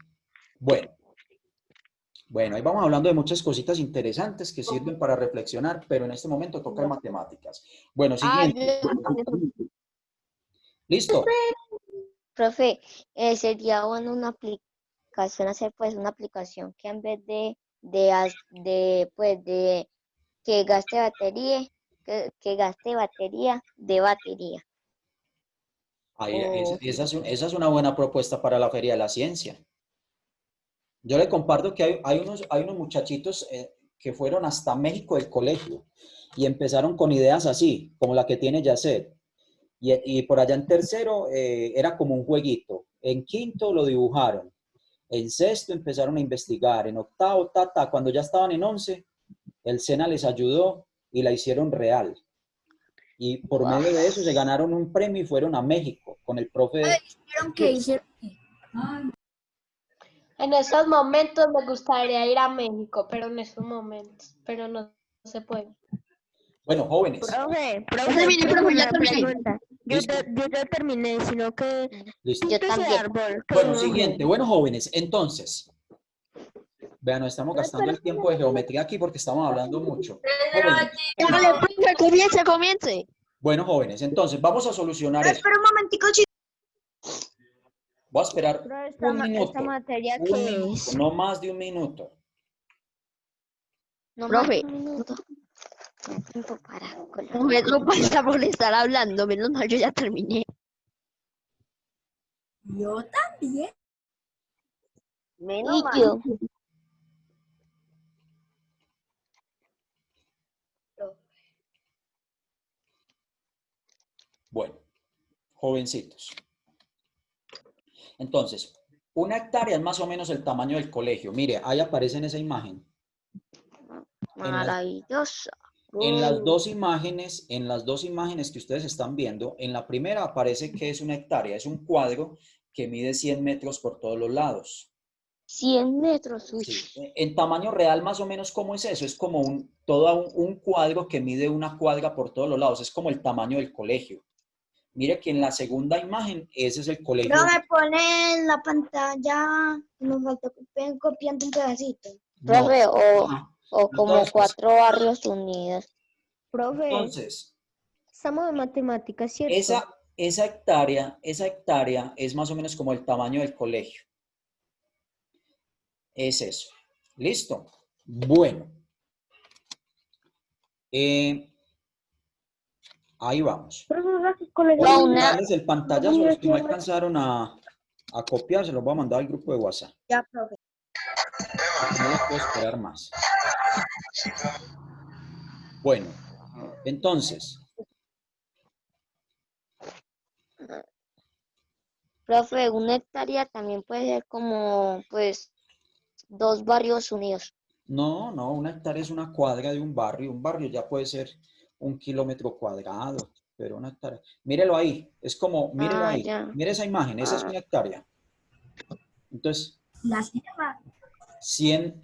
Bueno, ahí vamos hablando de muchas cositas interesantes que sirven para reflexionar, pero en este momento toca matemáticas. Bueno, siguiente. ¿Listo? Profe, sería bueno una aplicación, hacer pues una aplicación que en vez de que gaste batería, que gaste batería de batería. Esa es una buena propuesta para la Feria de la Ciencia. Yo le comparto que hay unos muchachitos que fueron hasta México del colegio y empezaron con ideas así, como la que tiene Yacet. Y por allá en tercero era como un jueguito. En quinto lo dibujaron. En sexto empezaron a investigar. En octavo, cuando ya estaban en 11, el SENA les ayudó y la hicieron real. Y por medio de eso se ganaron un premio y fueron a México con el profe. En estos momentos me gustaría ir a México, pero en estos momentos, pero no se puede. Bueno, jóvenes. Profe, ya terminé. pregunta. Yo ya terminé, sino que... Listo. Yo también. Bueno, siguiente. Bueno, jóvenes, entonces, vean, nos estamos gastando el tiempo de geometría aquí porque estamos hablando mucho. Jóvenes. Comience. Bueno, jóvenes, entonces vamos a solucionar esto. Espera un momentico, Voy a esperar un minuto. ¿Esta materia Un qué minuto, es? no más de un minuto. No Profe. más de un minuto. No hay tiempo para Profe, no pasa por estar hablando, menos mal, yo ya terminé. Yo también. Menos Y mal. yo. Bueno, jovencitos. Entonces, Una hectárea es más o menos el tamaño del colegio. Mire, ahí aparece en esa imagen. Maravilloso. En las dos imágenes que ustedes están viendo, en la primera aparece que es una hectárea, es un cuadro que mide 100 metros por todos los lados. 100 metros, uy. Sí. En tamaño real, más o menos, ¿cómo es eso? Es como un cuadro que mide una cuadra por todos los lados. Es como el tamaño del colegio. Mire que en la segunda imagen, ese es el colegio. No me pone en la pantalla, me falta copiando un pedacito. Profe, No. o como Entonces, 4 barrios unidos. Profe, Entonces, estamos en matemáticas, ¿cierto? esa hectárea es más o menos como el tamaño del colegio. Es eso. ¿Listo? Bueno. Ahí vamos. Voy a mandarles el pantallazo, los que no alcanzaron a copiar, se los voy a mandar al grupo de WhatsApp. Ya, profe. No les puedo esperar más. Bueno, entonces. Profe, una hectárea también puede ser como, pues, 2 barrios unidos. No, una hectárea es una cuadra de un barrio. Un barrio ya puede ser 1 kilómetro cuadrado, pero una hectárea. Mírelo ahí, es como, mírelo ahí. Ya. Mire esa imagen, esa es una hectárea. Entonces, La sierra. 100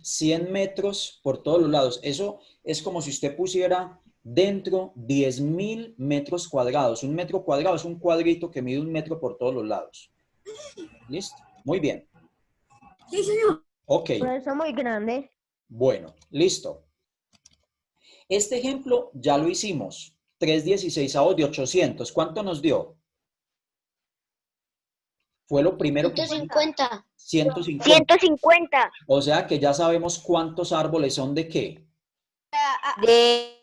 metros por todos los lados. Eso es como si usted pusiera dentro 10.000 metros cuadrados. Un metro cuadrado es un cuadrito que mide 1 metro por todos los lados. ¿Listo? Muy bien. Sí, señor. Ok. Pero eso es muy grande. Bueno, listo. Este ejemplo ya lo hicimos. 3/16 de 800. ¿Cuánto nos dio? Fue lo primero que... 150. 150. 150. O sea que ya sabemos cuántos árboles son de qué. De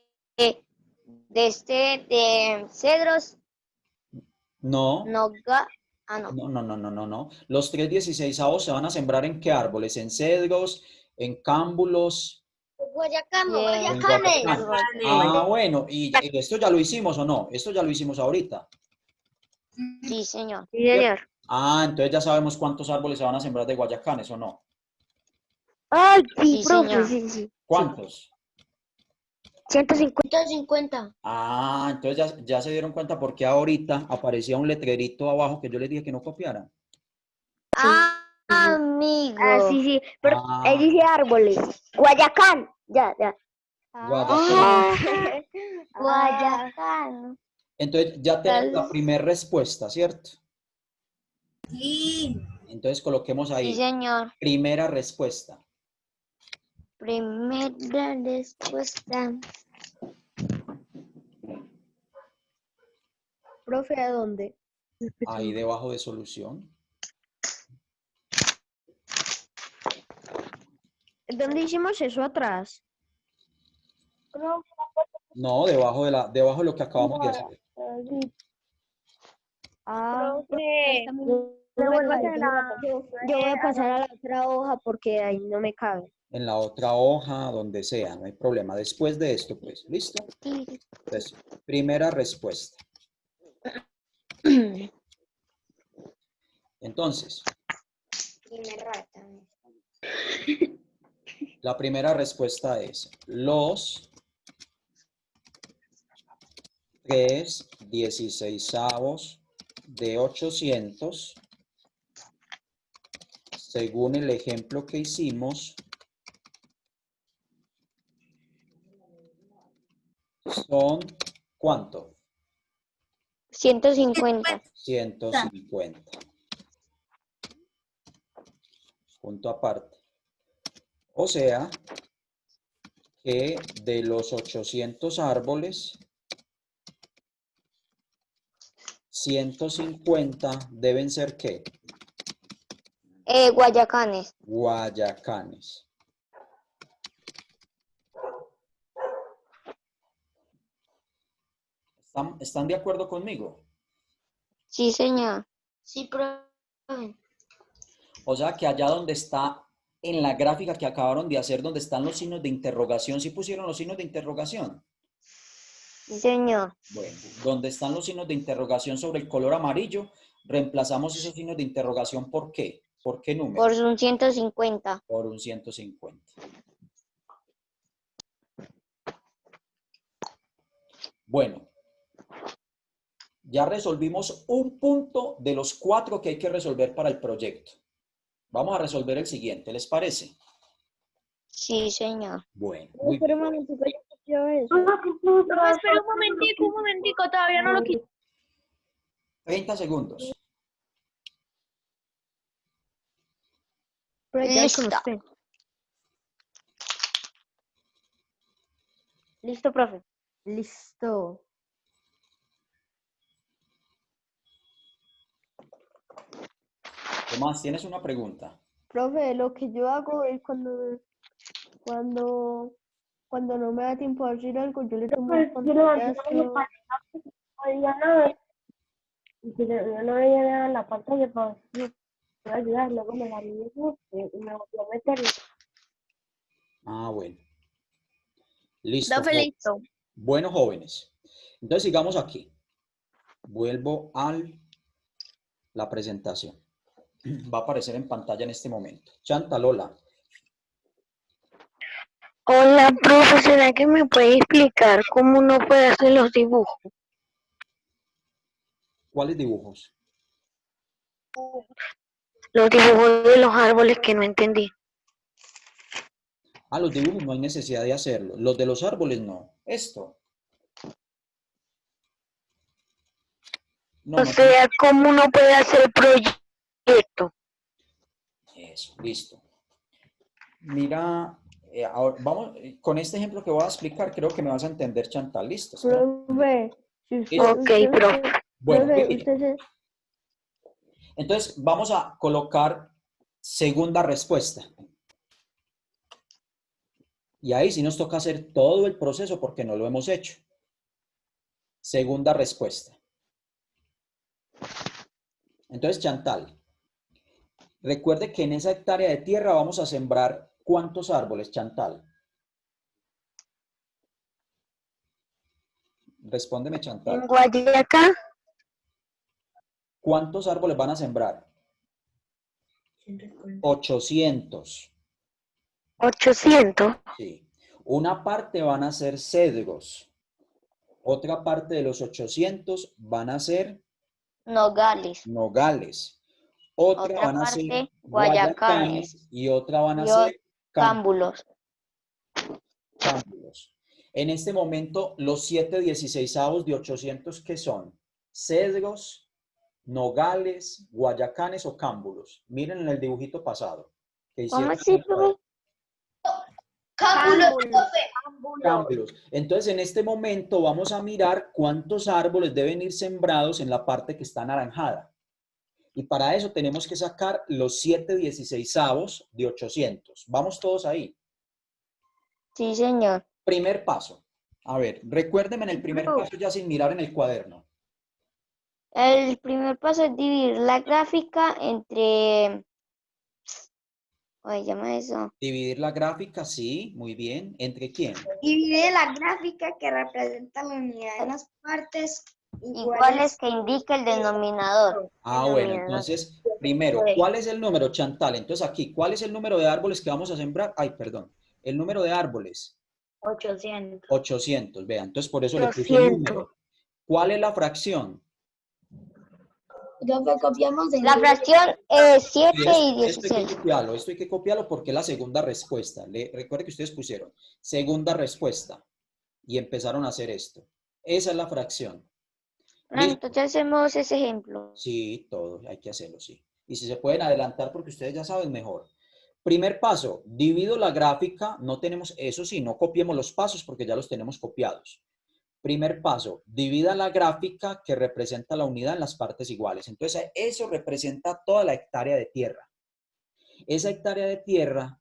cedros, No. noga, No. Los 3/16 se van a sembrar ¿en qué árboles? En cedros, en cámbulos. Guayacanes. Ah, bueno. ¿Y esto ya lo hicimos o no? Esto ya lo hicimos ahorita. Sí, señor. Sí, señor. Ah, entonces ya sabemos cuántos árboles se van a sembrar de guayacanes o no. Ay, sí, Sí, profe, señor. sí. ¿Cuántos? 150. Ah, entonces ya se dieron cuenta porque ahorita aparecía un letrerito abajo que yo les dije que no copiaran. Amigo. Ah, sí. Pero Ah. ahí dice árboles. Guayacán. Ya. Guayacán. Guayacán. Entonces ya tenemos la primera respuesta, ¿cierto? Sí. Entonces coloquemos Sí, ahí. señor. Primera respuesta. Primera respuesta. Profe, ¿a dónde? Ahí debajo de solución. ¿Dónde hicimos eso atrás? No, debajo de lo que acabamos de hacer. Profe, Yo voy a pasar a la otra hoja porque ahí no me cabe. En la otra hoja, donde sea, no hay problema. Después de esto, pues, ¿listo? Entonces, primera respuesta. Entonces, la primera respuesta es los 3/16 de 800, según el ejemplo que hicimos, son ¿cuánto? 150. 150. Punto aparte. O sea, que de los 800 árboles, 150 deben ser ¿qué? Guayacanes. Guayacanes. ¿Están de acuerdo conmigo? Sí, señor. Sí, profe. O sea que allá donde está, en la gráfica que acabaron de hacer, donde están los signos de interrogación, ¿sí pusieron los signos de interrogación? Sí, señor. Bueno, donde están los signos de interrogación sobre el color amarillo, reemplazamos esos signos de interrogación ¿por qué? ¿Por qué número? Por un 150. Por un 150. Bueno, ya resolvimos un punto de los 4 que hay que resolver para el proyecto. Vamos a resolver el siguiente, ¿les parece? Sí, señor. Bueno, muy bien. Espera un momentico, todavía no lo quito. 30 segundos. Lista. Listo, profe. Listo. Tomás, ¿tienes una pregunta? Profe, lo que yo hago es cuando no me da tiempo de hacer algo, yo le tomo un pantallazo. Y si yo no veía nada en la pantalla, para ayudar, luego me la mismo y me volví a meterlo. Ah, bueno. Listo. Profe, listo. Bueno, jóvenes. Entonces sigamos aquí. Vuelvo a la presentación. Va a aparecer en pantalla en este momento. Chantal, hola. Hola, profe, ¿será que me puede explicar cómo uno puede hacer los dibujos? ¿Cuáles dibujos? Los dibujos de los árboles que no entendí. Ah, los dibujos no hay necesidad de hacerlo. Los de los árboles no. Esto. No, O sea, ¿cómo uno puede hacer el proyecto? Eso, listo. Mira, ahora vamos, con este ejemplo que voy a explicar, creo que me vas a entender, Chantal. ¿Listo? Profe, ¿Listo? profe. Bueno, Profe, entonces vamos a colocar segunda respuesta. Y ahí sí nos toca hacer todo el proceso porque no lo hemos hecho. Segunda respuesta. Entonces, Chantal, recuerde que en esa hectárea de tierra vamos a sembrar ¿cuántos árboles, Chantal? Respóndeme, Chantal. ¿en Guayacá? ¿Cuántos árboles van a sembrar? 800. 800. Sí. Una parte van a ser cedros. Otra parte de los 800 van a ser Nogales. nogales. Otra van a ser guayacanes y otra van a ser cámbulos. Cámbulos. En este momento, los 7/16 de 800, ¿qué son? Cedros, nogales, guayacanes o cámbulos. Miren en el dibujito pasado. ¿Cómo así, profe? Cámbulos. Entonces, en este momento vamos a mirar cuántos árboles deben ir sembrados en la parte que está anaranjada. Y para eso tenemos que sacar los 7/16 de 800. ¿Vamos todos ahí? Sí, señor. Primer paso. A ver, recuérdenme en el primer paso ya sin mirar en el cuaderno. El primer paso es dividir la gráfica entre... Oye, llama eso. Dividir la gráfica, sí, muy bien. ¿Entre quién? Divide la gráfica que representa la unidad en las partes iguales que indica el denominador. Ah, bueno, entonces, primero, ¿cuál es el número, Chantal? Entonces aquí, ¿cuál es el número de árboles que vamos a sembrar? Ay, perdón. El número de árboles. 800. 800, vean. Entonces, por eso le puse el número. ¿Cuál es la fracción? La fracción es 7 y 16. Esto hay que copiarlo porque es la segunda respuesta. Recuerden que ustedes pusieron segunda respuesta y empezaron a hacer esto. Esa es la fracción. Entonces hacemos ese ejemplo. Sí, todo, hay que hacerlo, sí. Y si se pueden adelantar porque ustedes ya saben mejor. Primer paso, divido la gráfica, no tenemos, eso sí, no copiemos los pasos porque ya los tenemos copiados. Primer paso, divida la gráfica que representa la unidad en las partes iguales. Entonces, eso representa toda la hectárea de tierra. Esa hectárea de tierra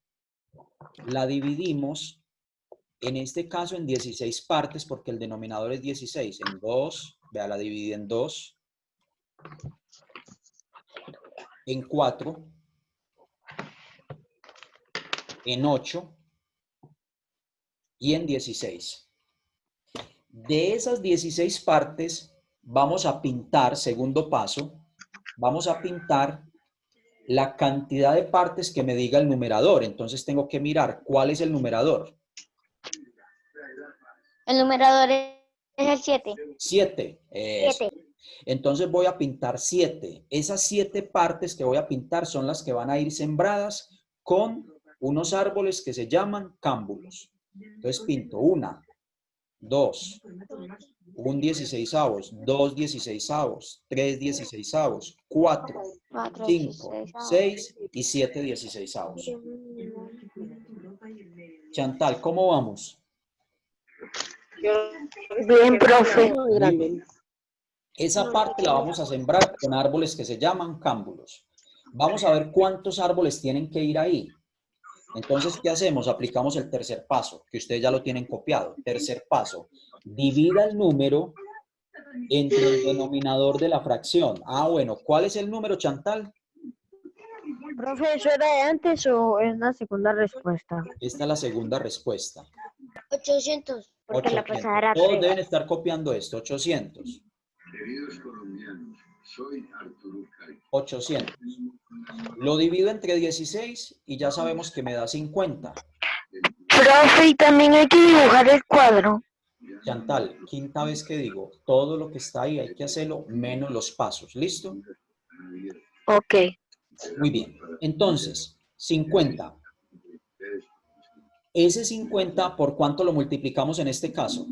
la dividimos, en este caso, en 16 partes porque el denominador es 16. En 2, vea, la dividí en 2, en 4, en 8 y en 16. De esas 16 partes vamos a pintar, segundo paso, vamos a pintar la cantidad de partes que me diga el numerador. Entonces tengo que mirar cuál es el numerador. El numerador es el 7. 7. Entonces voy a pintar 7. Esas 7 partes que voy a pintar son las que van a ir sembradas con unos árboles que se llaman cámbulos. Entonces pinto 1, 2, 1 16avos, 2 16avos, 3 16avos, 4, 5, 6 y 7 16avos. Chantal, ¿cómo vamos? Bien, profe. Muy bien. Esa parte la vamos a sembrar con árboles que se llaman cámbulos. Vamos a ver cuántos árboles tienen que ir ahí. Entonces, ¿qué hacemos? Aplicamos el tercer paso, que ustedes ya lo tienen copiado. Tercer paso, divida el número entre el denominador de la fracción. Ah, bueno, ¿cuál es el número, Chantal? Profe, ¿eso era de antes o es la segunda respuesta? Esta es la segunda respuesta. 800. Porque la 800. pasada era Todos 3. deben estar copiando esto, 800. Queridos colombianos, soy Arturo Cari. 800. Lo divido entre 16 y ya sabemos que me da 50. Profe, y también hay que dibujar el cuadro. Chantal, quinta vez que digo, todo lo que está ahí hay que hacerlo menos los pasos. ¿Listo? Ok. Muy bien. Entonces, 50. Ese 50, ¿por cuánto lo multiplicamos en este caso?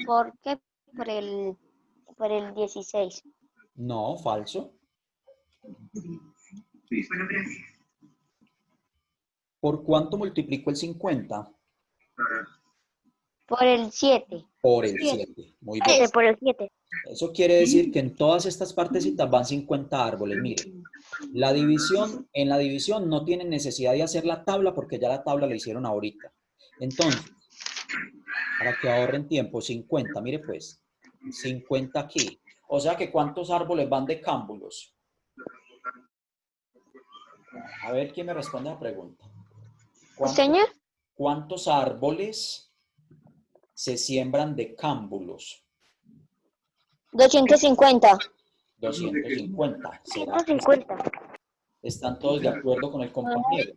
¿Por qué? Por el 16. No, falso. ¿Por cuánto multiplico el 50? Por el 7. Por el 7. Muy bien. Por el 7. Eso quiere decir que en todas estas partecitas van 50 árboles. Miren, en la división no tienen necesidad de hacer la tabla porque ya la tabla la hicieron ahorita. Entonces, para que ahorren tiempo, 50, mire pues, 50 aquí. O sea que ¿cuántos árboles van de cámbulos? A ver quién me responde la pregunta. ¿Señor? ¿Cuántos árboles se siembran de cámbulos? 250. 250. ¿Será? 250. ¿Están todos de acuerdo con el compañero?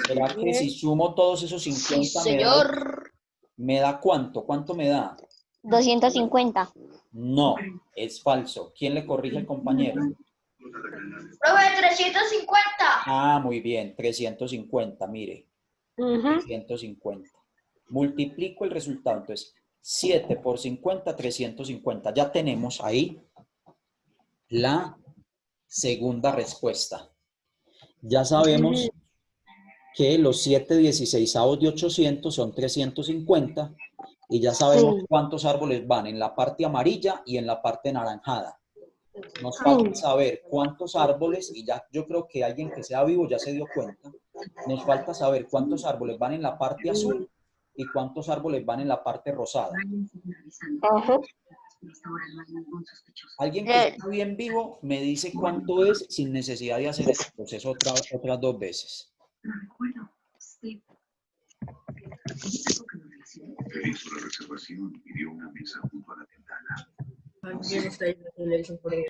¿Será que si sumo todos esos 50 Sí, señor. me da cuánto? ¿Cuánto me da? 250. No, es falso. ¿Quién le corrige al compañero? Profe, 350. Ah, muy bien, 350, mire. 350. Multiplico el resultado, entonces 7 por 50, 350. Ya tenemos ahí la segunda respuesta. Ya sabemos que los 7 16avos de 800 son 350 y ya sabemos cuántos árboles van en la parte amarilla y en la parte anaranjada. Nos falta saber cuántos árboles, y ya yo creo que alguien que sea vivo ya se dio cuenta, nos falta saber cuántos árboles van en la parte azul y cuántos árboles van en la parte rosada. Alguien que está bien vivo me dice cuánto es sin necesidad de hacer este proceso otras 2 veces. Hizo la reservación y dio una mesa junto a la ventana. ¿Quién está diciendo eso por ahí?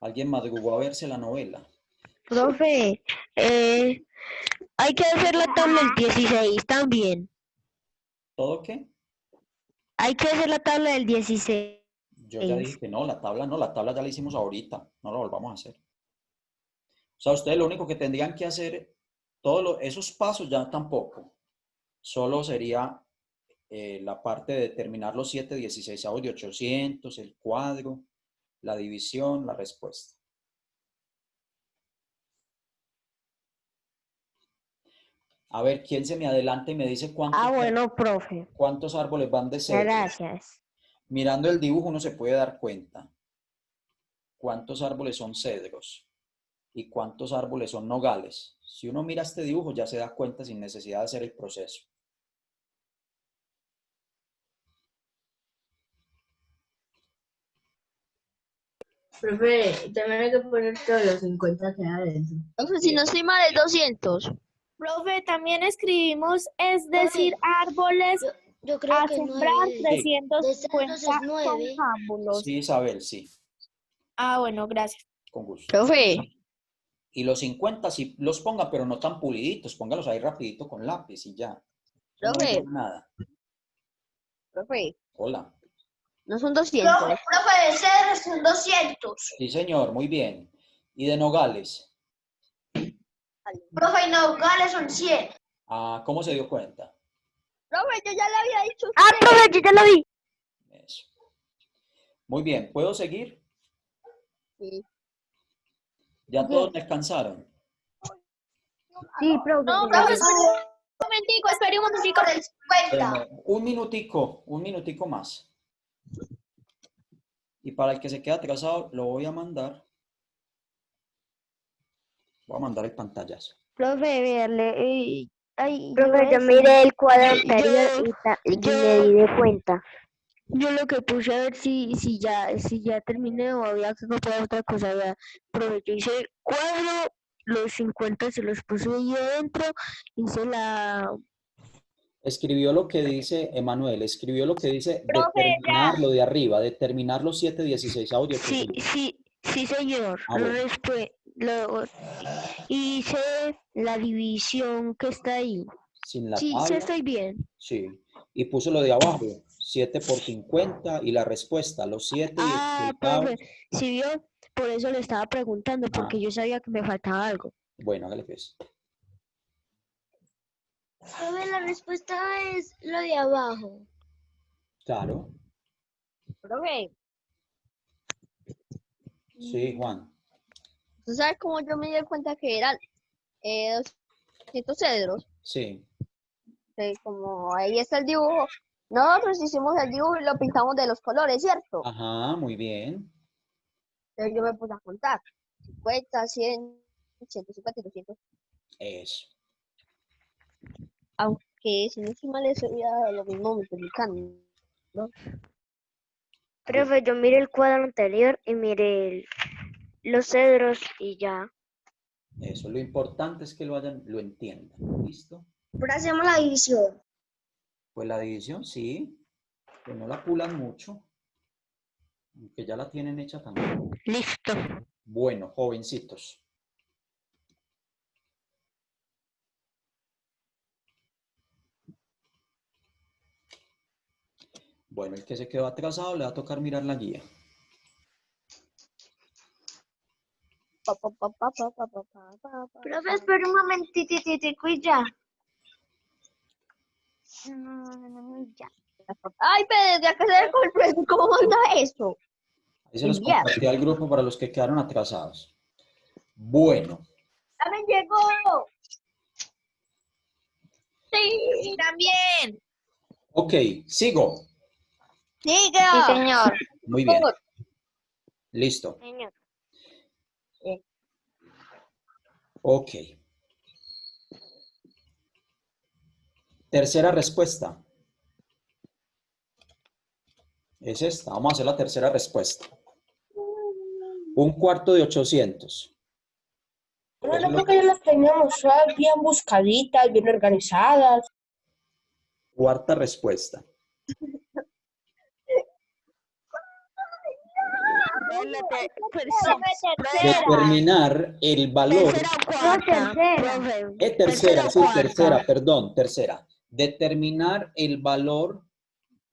¿Alguien madrugó a verse la novela? Profe, hay que hacer la tabla del 16 también. ¿Todo qué? Hay que hacer la tabla del 16. Yo ya dije que no, la tabla ya la hicimos ahorita, no la volvamos a hacer. O sea, ustedes lo único que tendrían que hacer, esos pasos ya tampoco, solo sería la parte de determinar los 7 16avos de 800, el cuadro, la división, la respuesta. A ver, ¿quién se me adelanta y me dice bueno, profe. cuántos árboles van de cedros? Gracias. Mirando el dibujo uno se puede dar cuenta cuántos árboles son cedros y cuántos árboles son nogales. Si uno mira este dibujo ya se da cuenta sin necesidad de hacer el proceso. Profe, también hay que poner todos los 50 que hay adentro. Profe, si no estoy mal, es 200. Profe, también escribimos, es decir, árboles Yo creo a que sembrar 9. De 350 cedros es 9. concábulos. Sí, Isabel, sí, Ah, bueno, gracias. con gusto. Profe, Y los 50 sí los ponga, pero no tan puliditos, póngalos ahí rapidito con lápiz y ya. Eso no profe, ayuda nada. profe, Hola. no son 200. Profe, de cedros son 200. Sí, señor, muy bien. ¿Y de nogales? Profe, y nogales son 100. Ah, ¿cómo se dio cuenta? Profe, yo ya le había dicho a Ah, usted. profe, yo ya lo vi. Eso. Muy bien, ¿puedo seguir? Sí. ¿Ya todos descansaron? Sí, profe. No, profe, espere un momentico. Por el 50. Un minutico más. Y para el que se quede atrasado, lo voy a mandar. Voy a mandar el pantallazo. Profe, verle, ay, Profe, yo ves, miré el cuadro anterior y yo, me di de cuenta. yo lo que puse a ver si ya terminé o había que copiar otra cosa. Ya. Profe, yo hice el cuadro, los 50 se los puse ahí adentro, hice la... Escribió lo que dice, Emanuel, escribió lo que dice Profe, determinar lo de arriba, determinar los 7, 16 audio. Sí, señor. Ah, bueno. Hice la división que está ahí. Sin la Sí, tabla. estoy bien. Sí. Y puso lo de abajo, 7 por 50 y la respuesta, los 7 Ah, 16. profe, ¿sí vio? Por eso le estaba preguntando, porque Ah. yo sabía que me faltaba algo. Bueno, hágale pues. Profe, la respuesta es lo de abajo. Claro. Profe, Sí, Juan. ¿tú sabes cómo yo me di cuenta que eran 200 cedros? Sí. Como ahí está el dibujo. Nosotros hicimos el dibujo y lo pintamos de los colores, ¿cierto? Ajá, muy bien. Entonces yo me puse a contar. 50, 100, 150 y 200. Eso. Aunque si no estoy mal, eso era lo mismo multiplicando, ¿no? Profe, yo miré el cuadro anterior y miré los cedros y ya. Eso. Lo importante es que lo entiendan. ¿Listo? Ahora hacemos la división. Pues la división, sí. Pues no la pulan mucho. Aunque ya la tienen hecha también. Listo. Bueno, jovencitos. Bueno, el que se quedó atrasado le va a tocar mirar la guía. Profe, espera un momentito y ya. Ya. Ay, pero ya que se con el profe, ¿cómo manda eso? Ahí se los Enviar. compartí al grupo para los que quedaron atrasados. Bueno, ¡También llegó! Sí, también. ok, sigo. ¡Siga! Sí, señor. Muy bien. Listo. Señor. Ok. Tercera respuesta. Es esta. Vamos a hacer la tercera respuesta. 1/4 de 800. No, no creo que ya las teníamos bien buscaditas, bien organizadas. Cuarta respuesta. Determinar el valor. Tercera o cuarta. Profe, Tercera, sí, cuarta. tercera, perdón, tercera. Determinar el valor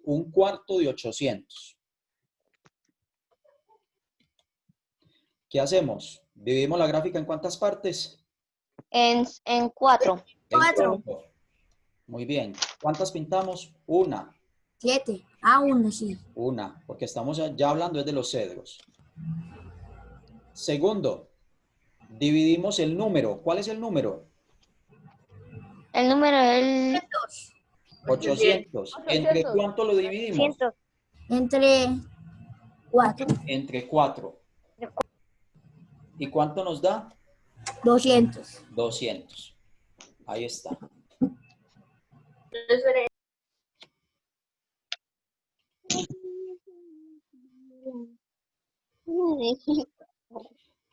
1/4 de 800. ¿Qué hacemos? ¿Dividimos la gráfica en cuántas partes? En 4. En 4. Muy bien. ¿Cuántas pintamos? Una. 7. Ah, 1, sí. Una, porque estamos ya hablando de los cedros. Segundo, dividimos el número. ¿Cuál es el número? El número es 800. ¿Entre cuánto lo dividimos? 100. Entre 4. Entre 4. ¿Y cuánto nos da? 200. 200. Ahí está.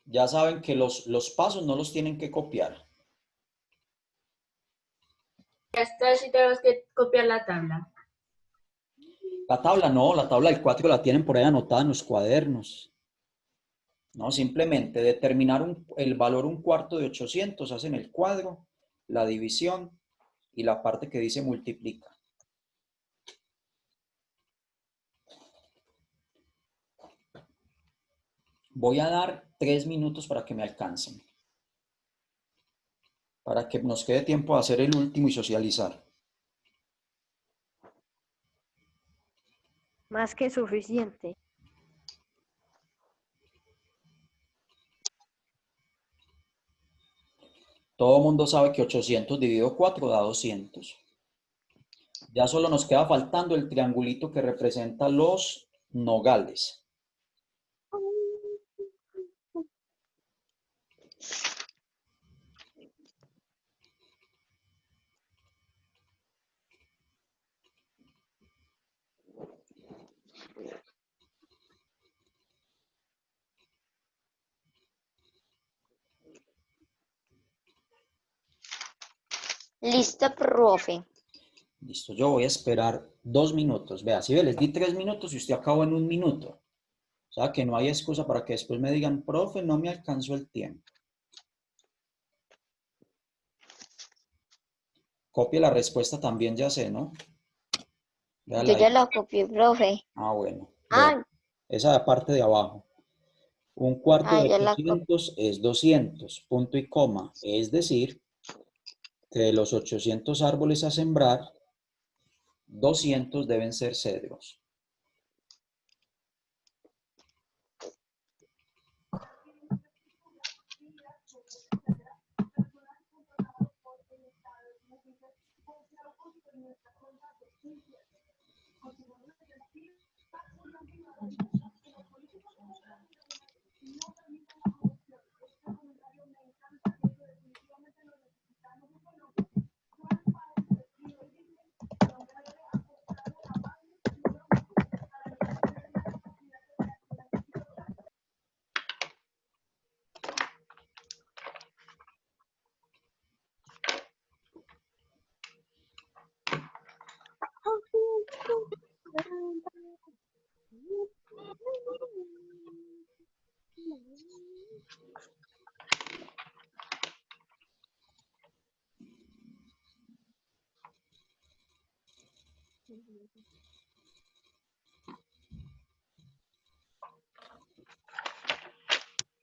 Ya saben que los pasos no los tienen que copiar. Esta sí tenemos que copiar la tabla. La tabla no, la tabla del 4 la tienen por ahí anotada en los cuadernos. No, simplemente determinar el valor 1/4 de 800, hacen el cuadro, la división y la parte que dice multiplica. Voy a dar 3 minutos para que me alcancen. Para que nos quede tiempo de hacer el último y socializar. Más que suficiente. Todo el mundo sabe que 800 dividido 4 da 200. Ya solo nos queda faltando el triangulito que representa los nogales. Listo, profe. Listo, yo voy a esperar 2 minutos. Vea, si ve, les di 3 minutos y usted acabó en 1 minuto. O sea, que no hay excusa para que después me digan, profe, no me alcanzó el tiempo. Copie la respuesta también, ya sé, ¿no? Véala Yo ya ahí. lo copié, profe. Ah, bueno. Ah, Esa parte de abajo. 1/4 de ya la copié. 800 es 200, punto y coma. Es decir, que de los 800 árboles a sembrar, 200 deben ser cedros.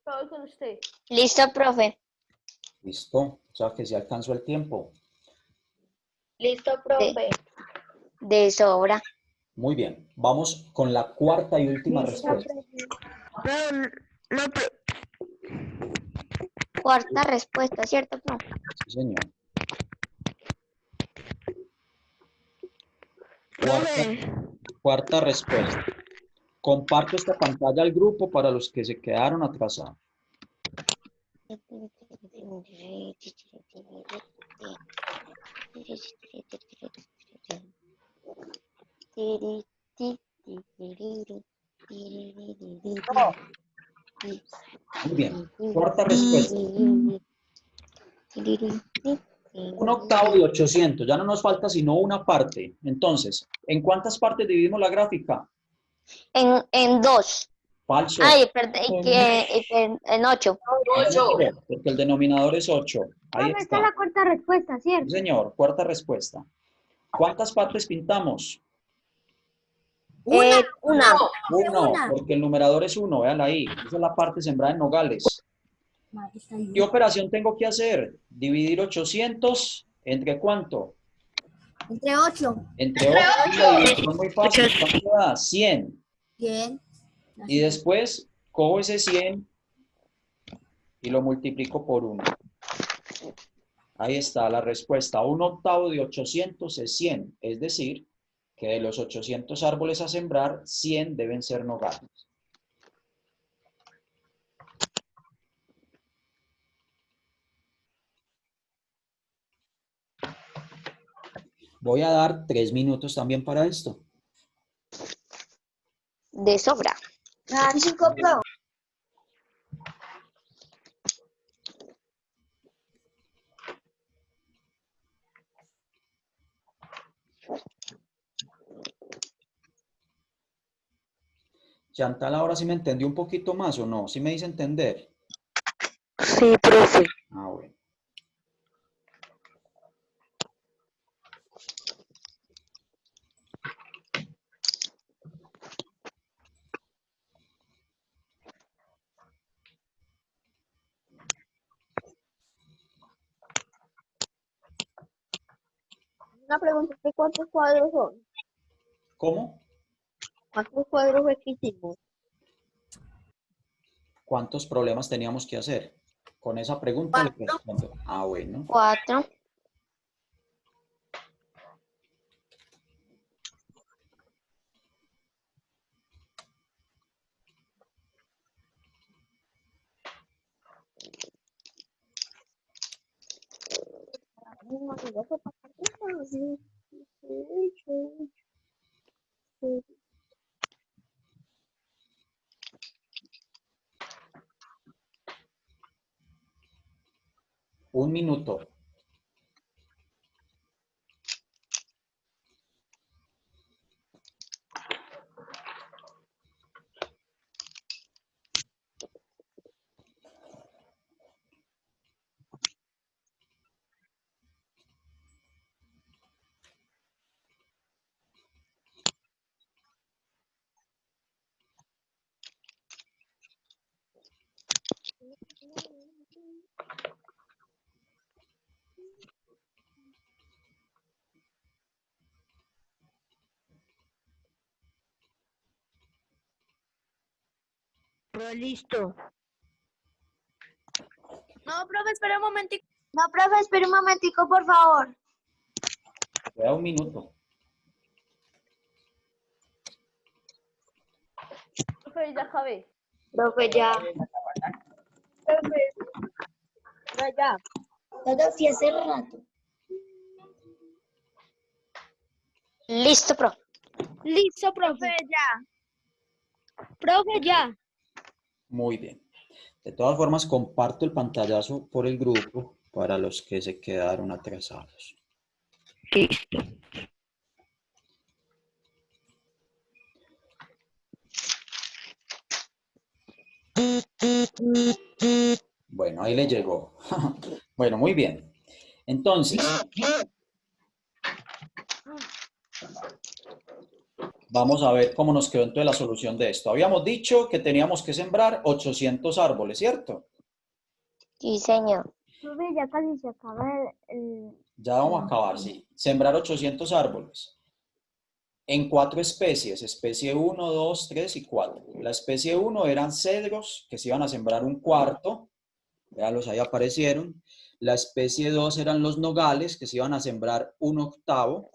Todo con usted. Listo, profe. Listo. O sea, que si alcanzó el tiempo. Listo, profe. De sobra. Muy bien. Vamos con la cuarta y última Listo, respuesta. profe. Cuarta respuesta, ¿cierto, profe? Sí, señor. Cuarta respuesta. Comparto esta pantalla al grupo para los que se quedaron atrasados. Muy bien. Cuarta respuesta. 1/8 de 800. Ya no nos falta sino una parte. Entonces, ¿en cuántas partes dividimos la gráfica? En 2. Falso. Ay, perdón, en 8. Porque el denominador es 8. Ahí Esta es está. la cuarta respuesta, Sí, ¿cierto? señor. Cuarta respuesta. ¿Cuántas partes pintamos? Una. Uno, porque el numerador es 1. Véanla ahí. Esa es la parte sembrada en nogales. ¿Qué operación tengo que hacer? Dividir 800 ¿entre cuánto? Entre 8. Entre 8. La división muy fácil. ¿Cuánto da? 100. Bien. Y después cojo ese 100 y lo multiplico por 1. Ahí está la respuesta. 1/8 de 800 es 100. Es decir, que de los 800 árboles a sembrar, 100 deben ser nogales. Voy a dar 3 minutos también para esto. De sobra. Sí, copió. Chantal, ahora sí me entendió un poquito más o no, ¿sí me dice entender? Sí, profe. Ah, bueno. Una pregunta, ¿de cuántos cuadros son? ¿Cómo? ¿Cuántos cuadros fue que hicimos? ¿Cuántos problemas teníamos que hacer? Con esa pregunta le respondo. Ah, bueno. 4. Un minuto. Pero listo. No, profe, espera un momentico. No, profe, espere un momentico, por favor. Queda un minuto. Profe, ya acabé. Profe, ya. Ya. Ya lo fui hace rato. Listo, profe. Listo, profe, ya. Profe, ya. Muy bien. De todas formas, comparto el pantallazo por el grupo para los que se quedaron atrasados. Listo. Bueno, ahí le llegó. Bueno, muy bien. Entonces, vamos a ver cómo nos quedó entonces la solución de esto. Habíamos dicho que teníamos que sembrar 800 árboles, ¿cierto? Sí, señor. Profe, ya casi se acaba el... Ya vamos a acabar, sí. Sembrar 800 árboles. En 4 especies, especie 1, 2, 3 y 4. La especie 1 eran cedros, que se iban a sembrar un cuarto. Véanlos, ahí aparecieron. La especie 2 eran los nogales, que se iban a sembrar un octavo.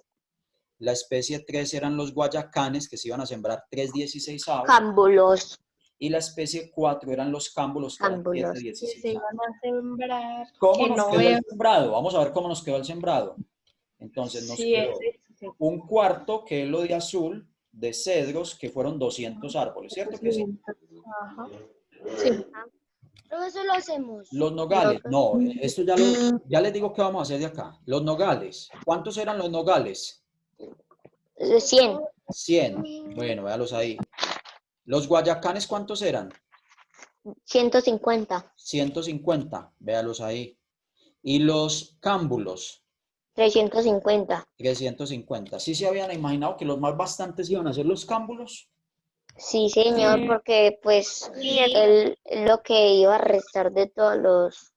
La especie 3 eran los guayacanes, que se iban a sembrar 3/16. Cámbulos. Y la especie 4 eran los cámbulos, que eran Cámbulos. 7/16. Se iban a sembrar. ¿Cómo Que nos no quedó veo. el sembrado? Vamos a ver cómo nos quedó el sembrado. Entonces nos Sí, quedó un cuarto, que es lo de azul, de cedros, que fueron 200 árboles, ¿cierto que sí? Ajá. Profe, eso lo hacemos. Los nogales, no, esto ya les digo qué vamos a hacer de acá. Los nogales, ¿cuántos eran los nogales? 100. 100. Bueno, véalos ahí. Los guayacanes, ¿cuántos eran? 150. 150, véalos ahí. Y los cámbulos, 350. 350. ¿Sí se habían imaginado que los más bastantes iban a ser los cámbulos? Sí, señor, porque pues él lo que iba a restar de todos los...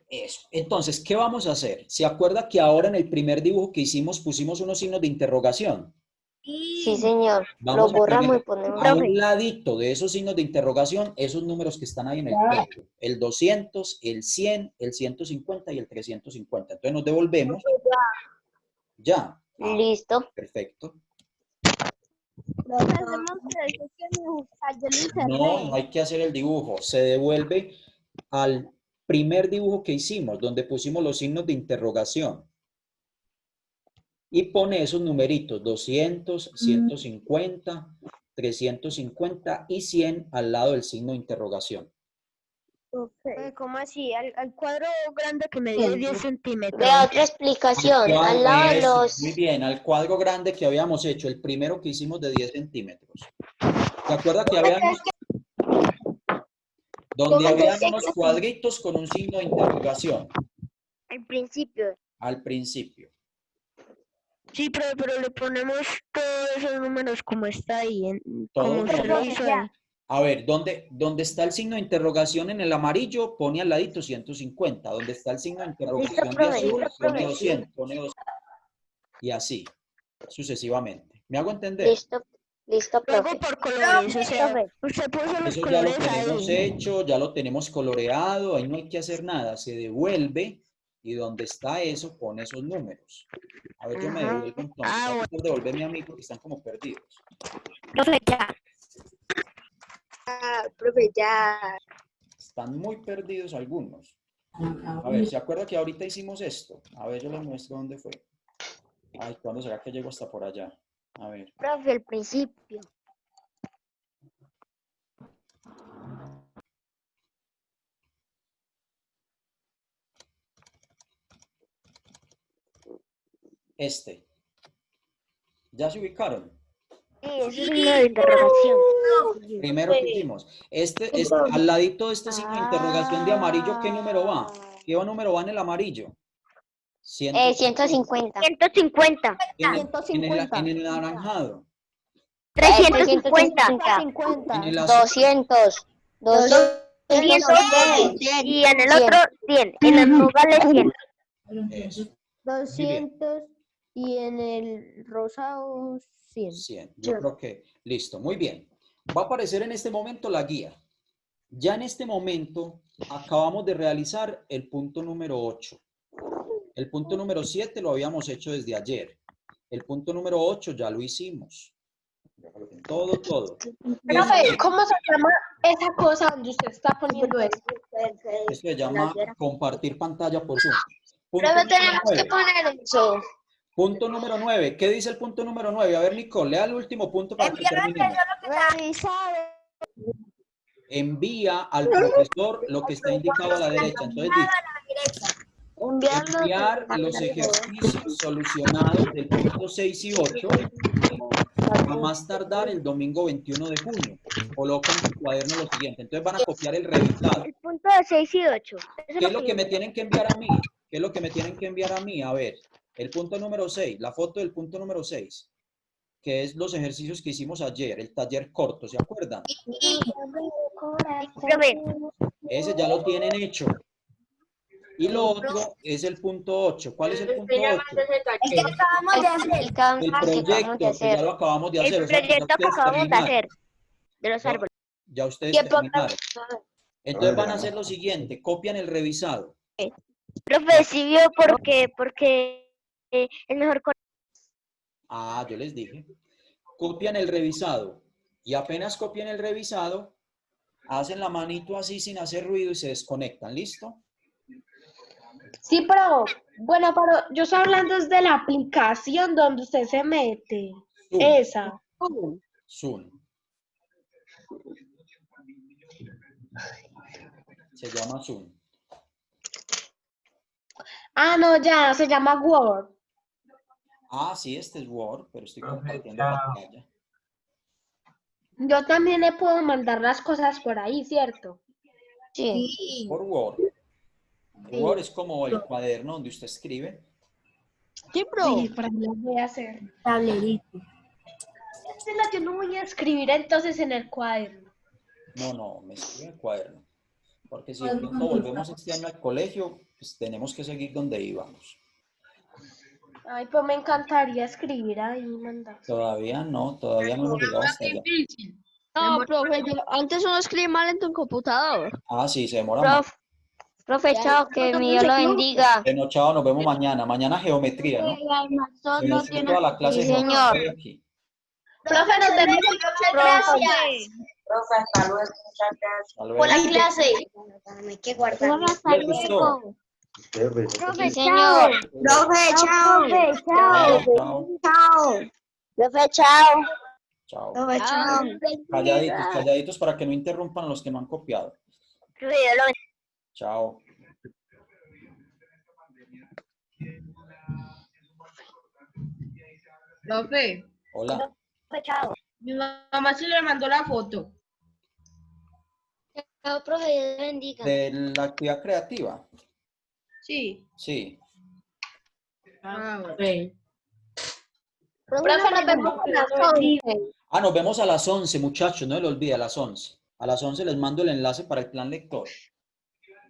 Eso. Entonces, ¿qué vamos a hacer? ¿Se acuerda que ahora en el primer dibujo que hicimos pusimos unos signos de interrogación? Sí, señor. Lo Vamos a borramos y poner ponemos... a un ladito de esos signos de interrogación esos números que están ahí en el pecho. El 200, el 100, el 150 y el 350. Entonces nos devolvemos. Ya. Ah, Listo. perfecto. Profe, hacemos eso que me gusta yo en No, internet. no hay que hacer el dibujo. Se devuelve al primer dibujo que hicimos, donde pusimos los signos de interrogación. Y pone esos numeritos, 200, 150, 350 y 100 al lado del signo de interrogación. ¿Cómo así? Al cuadro grande que me dio 10 centímetros. Vea otra explicación. Al lado de Eso, los... muy bien, al cuadro grande que habíamos hecho, el primero que hicimos de 10 centímetros. ¿Se acuerda que habíamos... Donde habían unos cuadritos con un signo de interrogación? Al principio. Al principio. Sí, pero le ponemos todos esos números como está ahí, Todo como usted lo junto. hizo ahí. A ver, ¿dónde está el signo de interrogación en el amarillo? Pone al ladito 150. Donde está el signo de interrogación de azul, pone 200. Pone 200. Y así, sucesivamente. ¿Me hago entender? Listo, Luego profe. por colores, o sea, Profe. usted puso los Eso ya lo colores tenemos ahí. hecho, ya lo tenemos coloreado, ahí no hay que hacer nada. Se devuelve y donde está eso, pone esos números. A ver, yo me Ajá. devuelvo entonces. Ah, Voy a devolverme a mí porque están como perdidos. Profe, ya. Profe, ya. Están muy perdidos algunos. A ver, ¿se acuerda que ahorita hicimos esto? A ver, yo les muestro dónde fue. Ay, ¿cuándo será que llego hasta por allá? A ver. Profe, al principio. Este. ¿Ya se ubicaron? Sí, es un signo de interrogación. Primero que hicimos. Al ladito de este signo de interrogación de amarillo, ¿qué número va? ¿Qué número va en el amarillo? 150. 150. En el anaranjado. 350. En el azul. 200. 200. Y en el otro 100. En el nogales 100. Eso. 200 y en el rosado 100. 100. Yo creo que listo. Muy bien. Va a aparecer en este momento la guía. Ya en este momento acabamos de realizar el punto número 8. El punto número 7 lo habíamos hecho desde ayer. El punto número 8 ya lo hicimos. Todo. Profe, ¿cómo se llama esa cosa donde usted está poniendo eso? Esto se llama compartir pantalla por Zoom. Profe, tenemos que poner eso. Punto número 9. ¿Qué dice el punto número 9? A ver, Nicole, lea el último punto para que terminemos. Envía al profesor lo que está indicado a la derecha. Entonces dice, enviar los ejercicios solucionados del punto 6 y 8 a más tardar el domingo 21 de junio. Colocan en su cuaderno lo siguiente. Entonces van a copiar el resultado. El punto de 6 y 8. ¿Qué es lo que me tienen que enviar a mí? ¿Qué es lo que me tienen que enviar a mí? A ver, el punto número 6, la foto del punto número 6, que es los ejercicios que hicimos ayer, el taller corto, ¿se acuerdan? Ese ya lo tienen hecho. Y lo otro es el punto 8. ¿Cuál es el punto 8? El que acabamos de hacer. El proyecto, que ya lo acabamos de hacer. El proyecto que acabamos de hacer. De los árboles. Ya ustedes terminaron. Entonces van a hacer lo siguiente, copian el revisado. Profe, sí vio porque el mejor. Ah, yo les dije. Copian el revisado. Y apenas copian el revisado, hacen la manito así sin hacer ruido y se desconectan. ¿Listo? Sí, pero yo estoy hablando de la aplicación donde usted se mete. Zoom. Esa. Zoom. Se llama Zoom. Ah, no, ya, se llama Word. Ah, sí, este es Word, pero estoy compartiendo pantalla. Yo también le puedo mandar las cosas por ahí, ¿cierto? Sí. Por Word. Word es como el cuaderno donde usted escribe. Sí, bro. Sí, para mí lo voy a hacer. Tablerito. Yo no voy a escribir entonces en el cuaderno. No, me escribe en el cuaderno. Porque si de pronto volvemos este año al colegio, pues tenemos que seguir donde íbamos. Ay, pues me encantaría escribir ahí y mandar. Todavía no hemos llegado hasta allá. No, profe, antes uno escribe mal en tu computador. Ah, sí, se demora más. Profe, chao, que mi Dios lo bendiga. Bueno, chao, nos vemos mañana. Mañana geometría, ¿no? Geometría, toda la clase. Sí, señor. Aquí. Profe, nos vemos. Gracias. Profe, hasta luego, muchas gracias. Hasta luego. Por la clase. Hay que guardar. ¿Les gustó? Profe, señor. Profe, chao. Chao. Chao. Profe, chao. Chao. Profe, chao. Calladitos para que no interrumpan los que no han copiado. Profe, Dios lo bendiga. Chao. Profe, Hola. Chao. mi mamá sí le mandó la foto. Chao, profe, Dios le bendiga. De la actividad creativa. Sí. Sí. Profe, Profe, nos vemos a las 11. Ah, nos vemos a las 11, muchachos. No se lo olvide, a las 11. A las 11 les mando el enlace para el plan lector.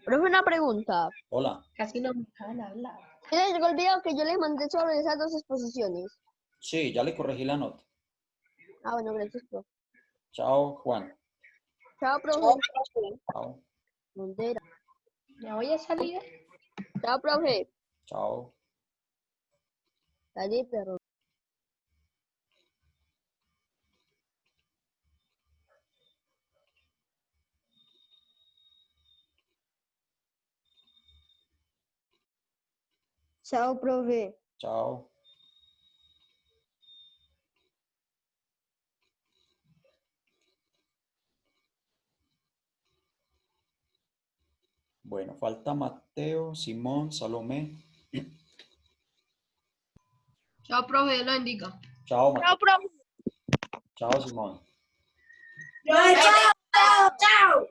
Profe, una pregunta. Hola. Casi no me dejan hablar. ¿Se les llegó el video que yo les mandé sobre esas dos exposiciones? Sí, ya le corregí la nota. Ah, bueno, gracias, profe. Chao, Juan. Chao, profe. Chao. Montera. Ya voy a salir. Chao, profe. Chao. Salí, perro. Chao, profe. Chao. Bueno, falta Mateo, Simón, Salomé. Chao, profe, Dios lo bendiga. Chao, Mateo. Chao, profe. Chao, Simón. Chao, chao.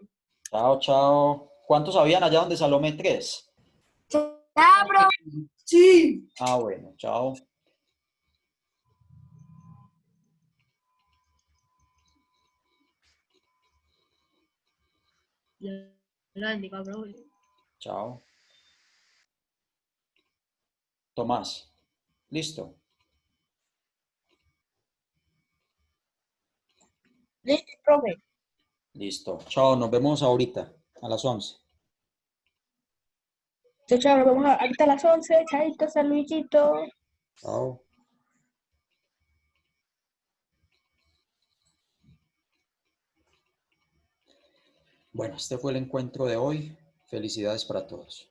Chao, chao. ¿Cuántos habían allá donde Salomé? 3. Chao, profe. Sí. Ah, bueno, chao. Dios lo bendiga, profe. Chao. Tomás. Listo. Listo, profe. Listo. Chao, nos vemos ahorita a las 11. Chao, chao, nos vemos ahorita a las 11. Chaito, saludito. Chao. Bueno, este fue el encuentro de hoy. Felicidades para todos.